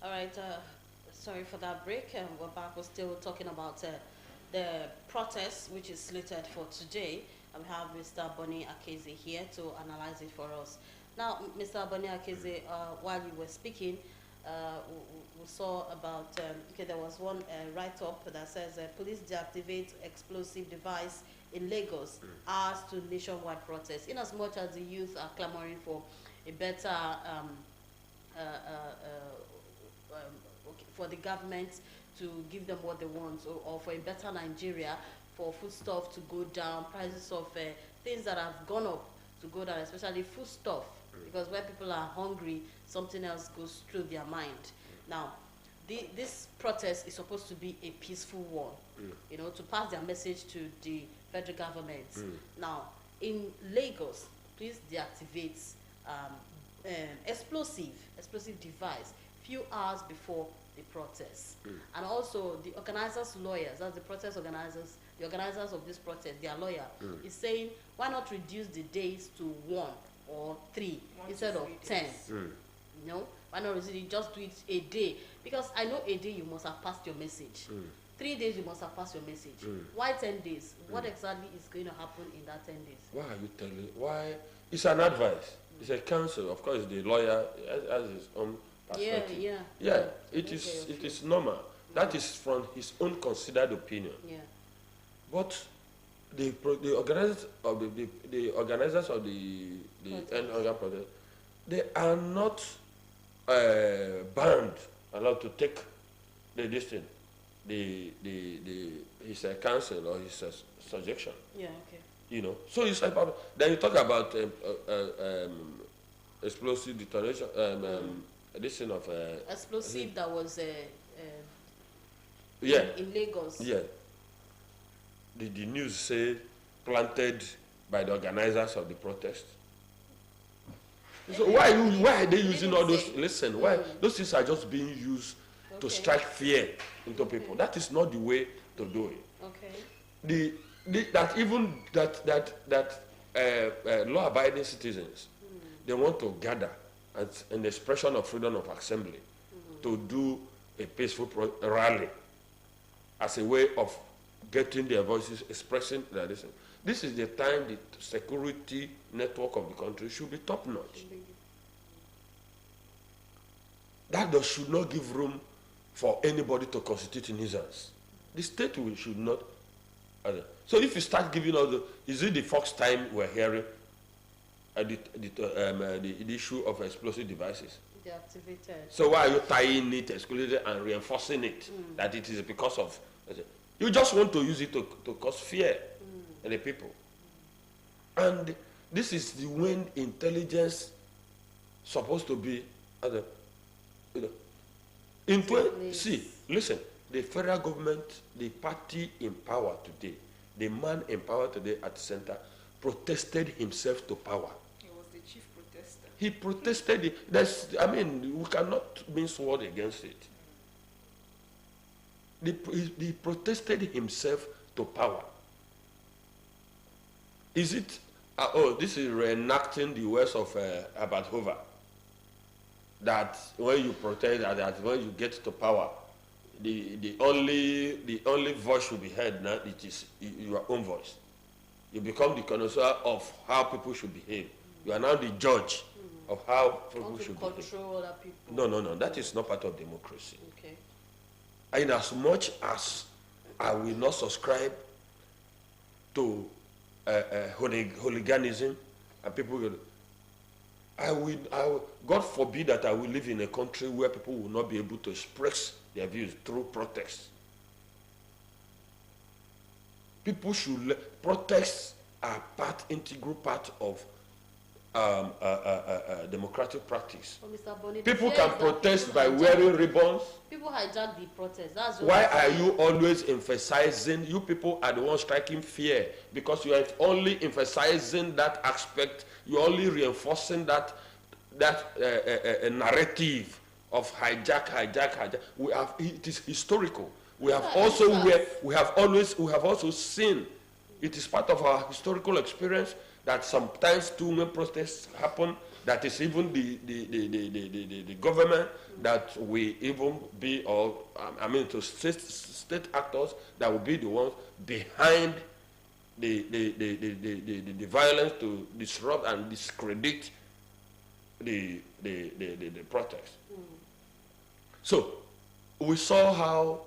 All right. Sorry for that break. We're back. We're still talking about the protest, which is slated for today. And we have Mr. Bonny Akeze here to analyze it for us. Now, Mr. Bonny Akeze, while you were speaking, we saw about, okay, there was one write-up that says police deactivate explosive device in Lagos, hours to nationwide protest. In as much as the youth are clamoring for a better, for the government to give them what they want, or for a better Nigeria, for foodstuff to go down, prices of things that have gone up to go down, especially foodstuff, because when people are hungry, something else goes through their mind. Now, this protest is supposed to be a peaceful one, you know, to pass their message to the federal government. Now, in Lagos, please deactivate explosive device few hours before the protest. And also the organizers' lawyers, that's the protest organizers, the organizers of this protest, their lawyer is saying, why not reduce the days to 1 or 3 instead of 10? You know, why not reduce it, just do it a day? Because I know a day you must have passed your message. 3 days you must have passed your message. Why 10 days? What exactly is going to happen in that 10 days? Why are you telling? Why? It's an advice. It's a counsel. Of course, the lawyer has his own perspective. Yeah. It is normal. That is from his own considered opinion. Yeah. But the organizers of the organizers of the end organ protest, they are not banned, allowed to take the distance, his counsel or his suggestion. Yeah. Okay. You know, so it's about. Then you talk about explosive detonation, addition of explosive that was yeah, in Lagos. yeah. The news say planted by the organizers of the protest. So why are they using all those? Listen, why those things are just being used to strike fear into people? That is not the way to do it. Okay. That law-abiding citizens, they want to gather as an expression of freedom of assembly to do a peaceful rally as a way of getting their voices, expressing their listen. This is the time the security network of the country should be top-notch. That should not give room for anybody to constitute nuisance. The state should not. So if you start giving all is it the first time we're hearing the issue of explosive devices? Deactivated. So why are you tying it exclusively and reinforcing it that it is because of? You just want to use it to cause fear in the people. And this is the when intelligence supposed to be. Listen, the federal government, the party in power today, the man in power today at the center, protested himself to power. He was the chief protester. He protested. We cannot mince word against it. He protested himself to power. Is it? This is reenacting the words of Herbert Hoover. That when you protest, that when you get to power, the only voice should be heard now. It is your own voice. You become the connoisseur of how people should behave. You are now the judge of how people should behave. Control other people. No. That is not part of democracy. Okay. In as much as I will not subscribe to hooliganism and people will, God forbid that I will live in a country where people will not be able to express their views through protests. People should protests are integral part of democratic practice. Mr. Bonny, people can protest by wearing ribbons. People hijack the protest. That's why are you always emphasizing? You people are the ones striking fear because you are only emphasizing that aspect. You're only reinforcing that narrative of hijack. It is historical. We have also seen. It is part of our historical experience that sometimes when protests happen, that is even the government that will even be, or I mean, to state actors that will be the ones behind the violence to disrupt and discredit the protest. So we saw how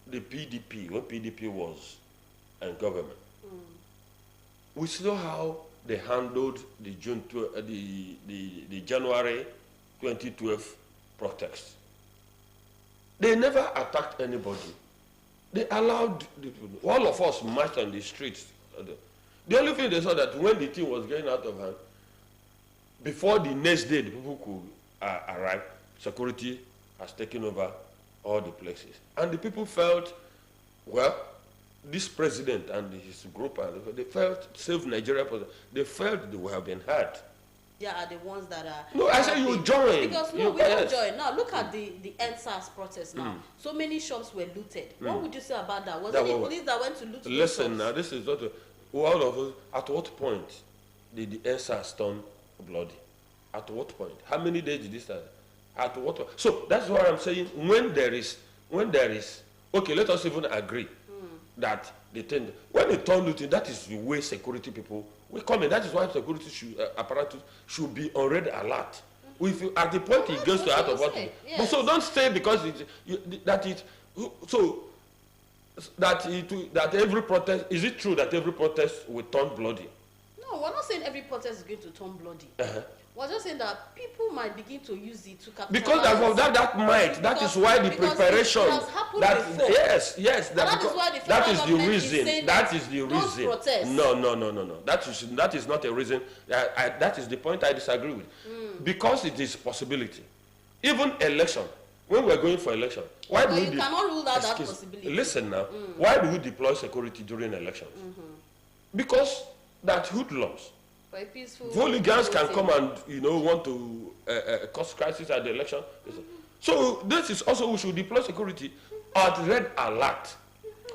the PDP, when PDP was in government, we saw how they handled the the January 2012 protest. They never attacked anybody. They allowed all of us marched on the streets. The only thing they saw that when the thing was getting out of hand, before the next day the people could arrive, security has taken over all the places. And the people felt, well, this president and his group, they felt, Save Nigeria, they felt they have been hurt. Yeah, are the ones that are... No, I said you join. Because no, we don't join. Now, look at the EndSARS protest now. So many shops were looted. What would you say about that? Was it the police that went to loot Listen, shops? now, this is not... all of us, at what point did the EndSARS turn bloody? At what point? How many days did this start? At what point? So, that's what I'm saying. When there is... Okay, let us even agree that they tend... When they turn looting, that is the way security people will come in. That is why security apparatus should be on red alert. If you, at the point it goes to out of what... Yes. So don't say because that every protest... Is it true that every protest will turn bloody? No, we're not saying every protest is going to turn bloody. We're just saying that people might begin to use it to capitalize. Because that might. That is why the preparation. It has happened before. Yes. That is why the that is the government reason. is saying That is the don't reason. protest. No. That is not a reason. That is the point I disagree with. Because it is possibility. Even election. When we're going for election, why do we... You cannot rule out that possibility. Listen now. Why do we deploy security during elections? Because that hoodlums. Hooligans can come and want to cause crisis at the election. So this is also, we should deploy security at red alert.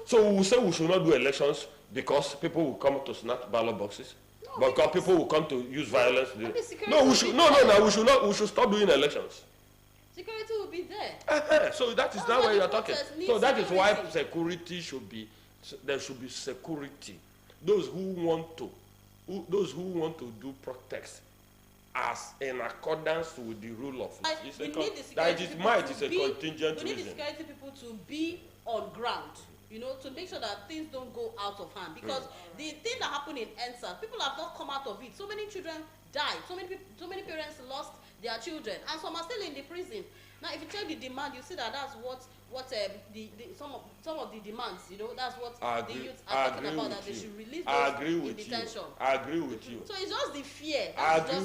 So we will say we should not do elections because people will come to snatch ballot boxes. Because people will come to use violence. No, we should we should stop doing elections. Security will be there. So that is not where you are talking. So that is why security should be, there should be security. Those who want to do protest as in accordance with the rule of it. It's a contingent reason. We need the security people to be on ground, to make sure that things don't go out of hand. Because the thing that happened in EndSARS, people have not come out of it. So many children died. So many parents lost their children, and some are still in the prison. Now, if you check the demand, you see that that's what some of the demands, that's what the youth are talking about, that they should release those in detention. I agree with you. So it's just the fear. I agree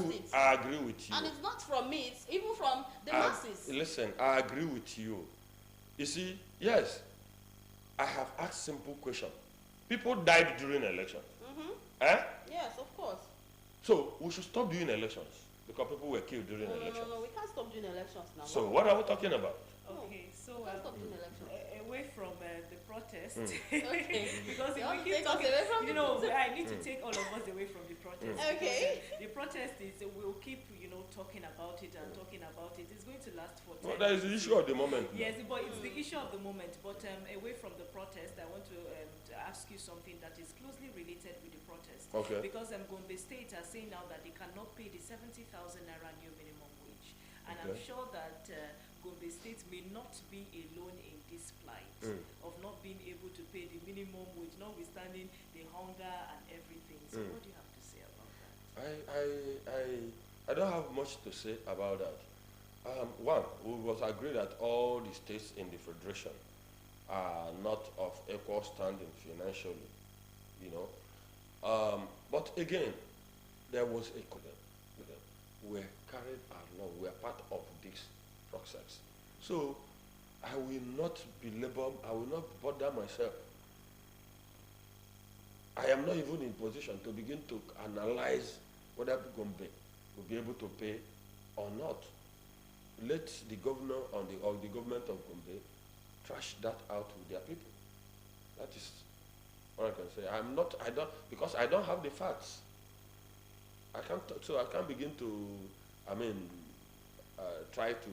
with you. And it's not from me, it's even from the masses. Listen, I agree with you. You see, yes, I have asked simple question. People died during elections. Yes, of course. So we should stop doing elections because people were killed during elections. No, we can't stop doing elections now. So what are we talking about? Okay, so stop doing elections. Away from the protest, Okay. Because You if want we to keep take us talking, away from I need to take all of us away from the protest. Okay. Because, the protest is, we'll keep, talking about it and talking about it. It's going to last for 10 Well, that is the issue of the moment. Yes, but it's the issue of the moment. But away from the protest, I want to ask you something that is closely related with the protest. Okay. Because Gombe State are saying now that they cannot pay the 70,000 naira new minimum wage. And I'm sure that Gombe State may not be alone in this plight of not being able to pay the minimum wage, notwithstanding the hunger and everything. So what do you have to say about that? I don't have much to say about that. One, we must agree that all the states in the federation are not of equal standing financially, but again, there was a we're carried along, we're part of this process. So I will not belabor, I will not bother myself. I am not even in position to begin to analyze whether Gombe will be able to pay or not. Let the governor or the government of Gombe trash that out with their people. That is what I can say. Because I don't have the facts. I can't begin to I mean, try to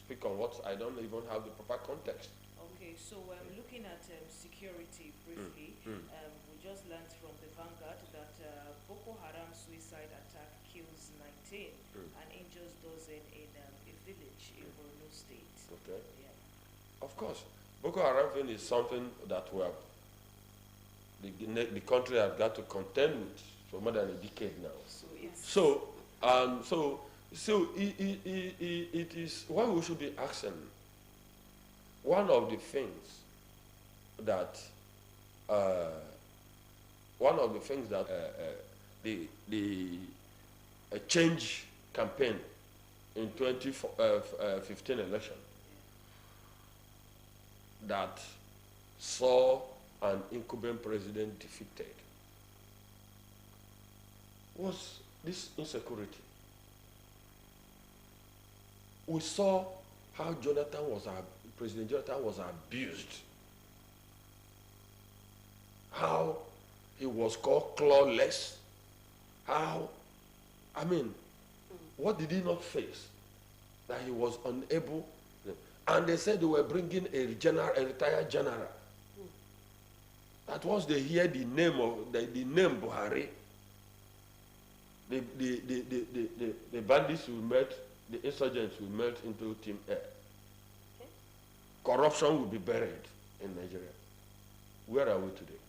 speak on what I don't even have the proper context. Okay, so looking at security briefly, we just learned from the Vanguard that Boko Haram suicide attack kills 19 and injures dozen in a village in Borno State. Okay. Yeah. Of course, Boko Haram thing is something that we have, the country has got to contend with for more than a decade now. So it's So it is what we should be asking. One of the things that the change campaign in 2015 election that saw an incumbent president defeated was this insecurity. We saw how President Jonathan was abused, how he was called clawless, what did he not face that he was unable, and they said they were bringing a retired general. That once they hear the name Buhari, the bandits will melt, the insurgents will melt into thin air. Okay. Corruption will be buried in Nigeria. Where are we today?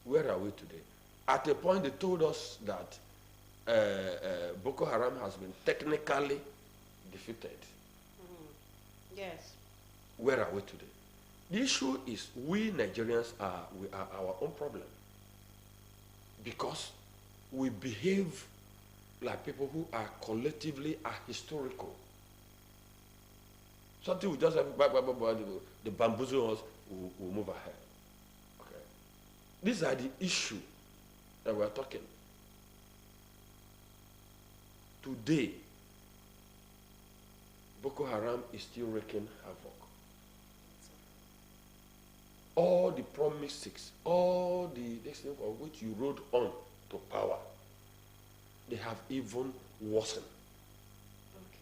Where are we today? At a point they told us that Boko Haram has been technically defeated. Yes. Where are we today? The issue is we Nigerians are our own problem, because we behave like people who are collectively ahistorical. Something we just have the bamboozle us, we'll move ahead. Okay. These are the issues that we're talking. Today, Boko Haram is still wreaking havoc. All the promises, all the things of which you rode on to power, they have even worsened. okay.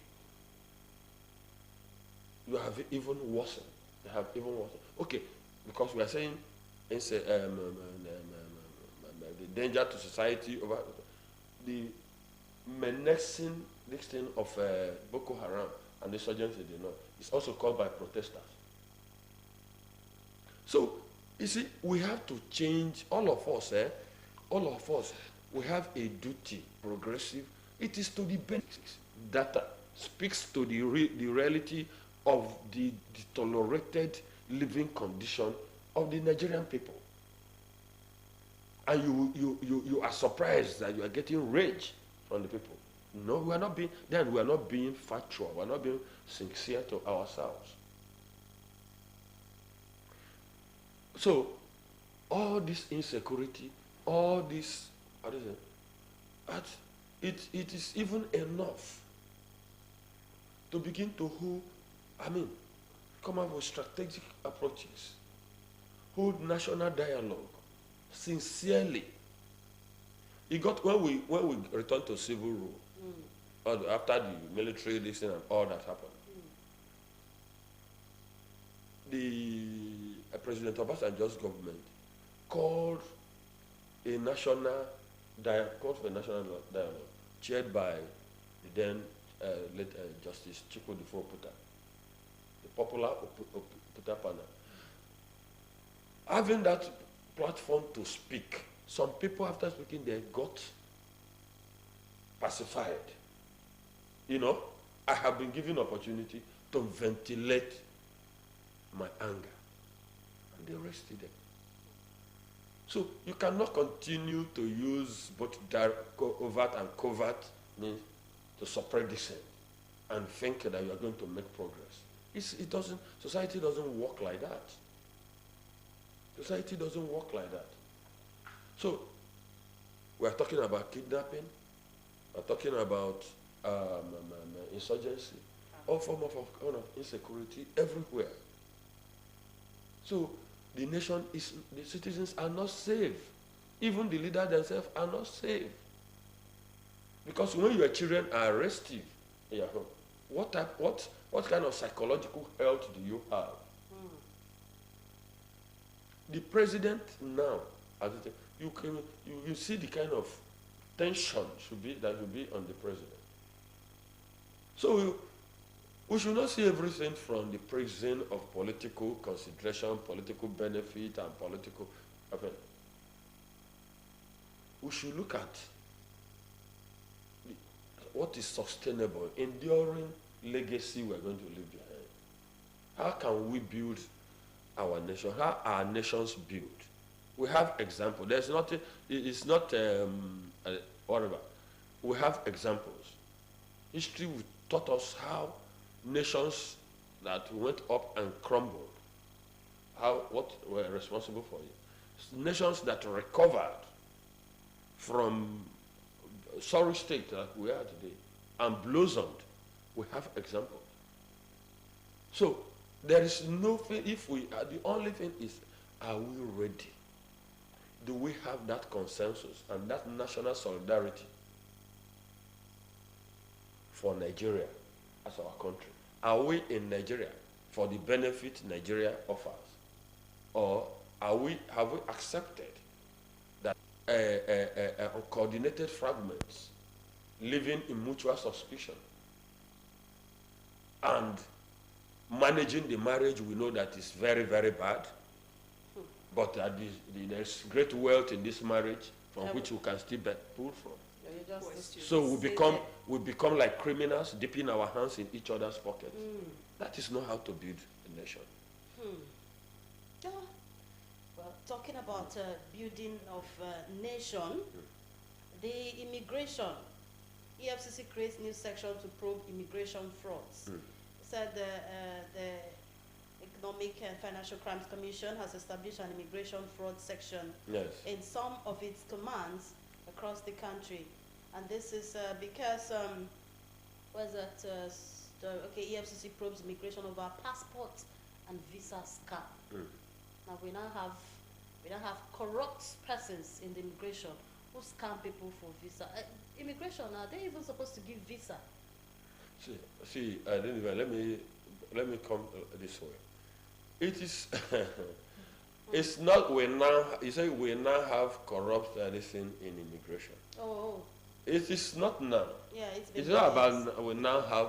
You have even worsened. They have even worsened. Okay, because we are saying it's the danger to society over the menacing this thing of Boko Haram and the insurgents in the north is also caused by protesters. So, you see, we have to change, all of us, we have a duty, progressive. It is to the basics. Data speaks to the reality of the tolerated living condition of the Nigerian people. And you are surprised that you are getting rage from the people. No, we are not being factual. We are not being sincere to ourselves. So, all this insecurity, all this, it is even enough to begin to come up with strategic approaches, hold national dialogue, sincerely. It got when we returned to civil rule, after the military listing and all that happened. The President Obasanjo's government called for a national dialogue, chaired by the then late Justice Chukwudifo Oputa, the popular Oputa panel. Having that platform to speak, some people after speaking they got pacified. I have been given opportunity to ventilate my anger, and they rested them. So you cannot continue to use both overt and covert means to suppress dissent and think that you are going to make progress. Society doesn't work like that. Society doesn't work like that. So we are talking about kidnapping, we are talking about insurgency, all form of insecurity everywhere. So the citizens are not safe. Even the leaders themselves are not safe. Because when your children are restive in your home, what kind of psychological health do you have? The president now, as it, you see the kind of tension that should be on the president. So we should not see everything from the prism of political consideration, political benefit, and political. We should look at what is sustainable, enduring legacy we're going to leave behind. How can we build our nation? How are nations built? We have examples. There's not, it's not whatever. We have examples. History taught us how nations that went up and crumbled, what were responsible for it. Nations that recovered from sorry state that we are today and blossomed. We have examples. So there is nothing, if we are, the only thing is, are we ready? Do we have that consensus and that national solidarity for Nigeria as our country? Are we in Nigeria for the benefit Nigeria offers? Or have we accepted that uncoordinated fragments living in mutual suspicion and managing the marriage we know that is very, very bad, but that there's great wealth in this marriage from which we can still be pulled from. So we become like criminals, dipping our hands in each other's pockets. That is not how to build a nation. Well, talking about building of nation, the immigration, EFCC creates new section to probe immigration frauds. Said the Economic and Financial Crimes Commission has established an immigration fraud section in some of its commands across the country. And this is because, EFCC probes immigration over passports and visa scam. Now we now have corrupt persons in the immigration who scam people for visa. Immigration, are they even supposed to give visa? See, I didn't even, let me come this way. It is, it's not we now, you say we now have corrupt anything in immigration. Oh. It is not now. Yeah, it's not about we now have.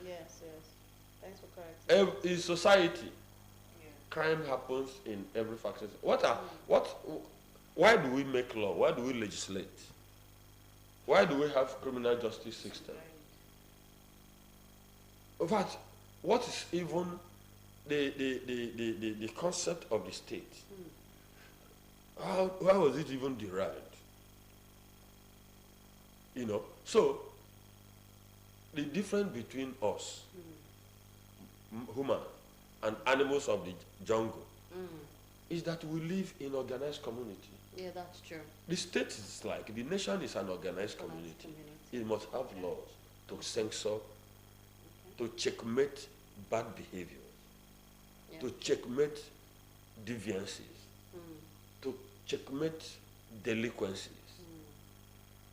Yes. Thanks for correcting. In society, crime happens in every factor. Why do we make law? Why do we legislate? Why do we have criminal justice system? In fact, what is even the concept of the state? How was it even derived? You know, so the difference between us, human, and animals of the jungle, is that we live in organized community. Yeah, that's true. The state is like, the nation is an organized community. It must have laws to censor, to checkmate bad behavior, to checkmate deviances, to checkmate delinquencies.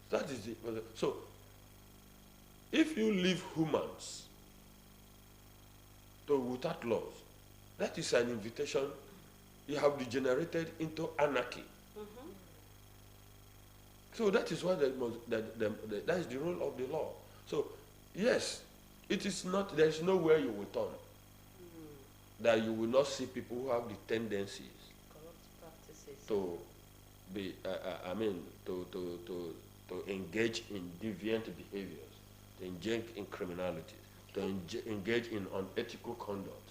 That is it. So, if you leave humans without laws, that is an invitation. You have degenerated into anarchy. So that is why that is the role of the law. So, yes, it is not, there is nowhere you will turn that you will not see people who have the tendencies to be, to engage in deviant behaviors, to engage in criminality, to engage in unethical conduct.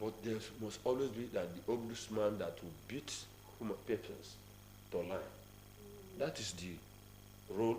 But there must always be that the ombudsman that will beat human persons to line. That is the role of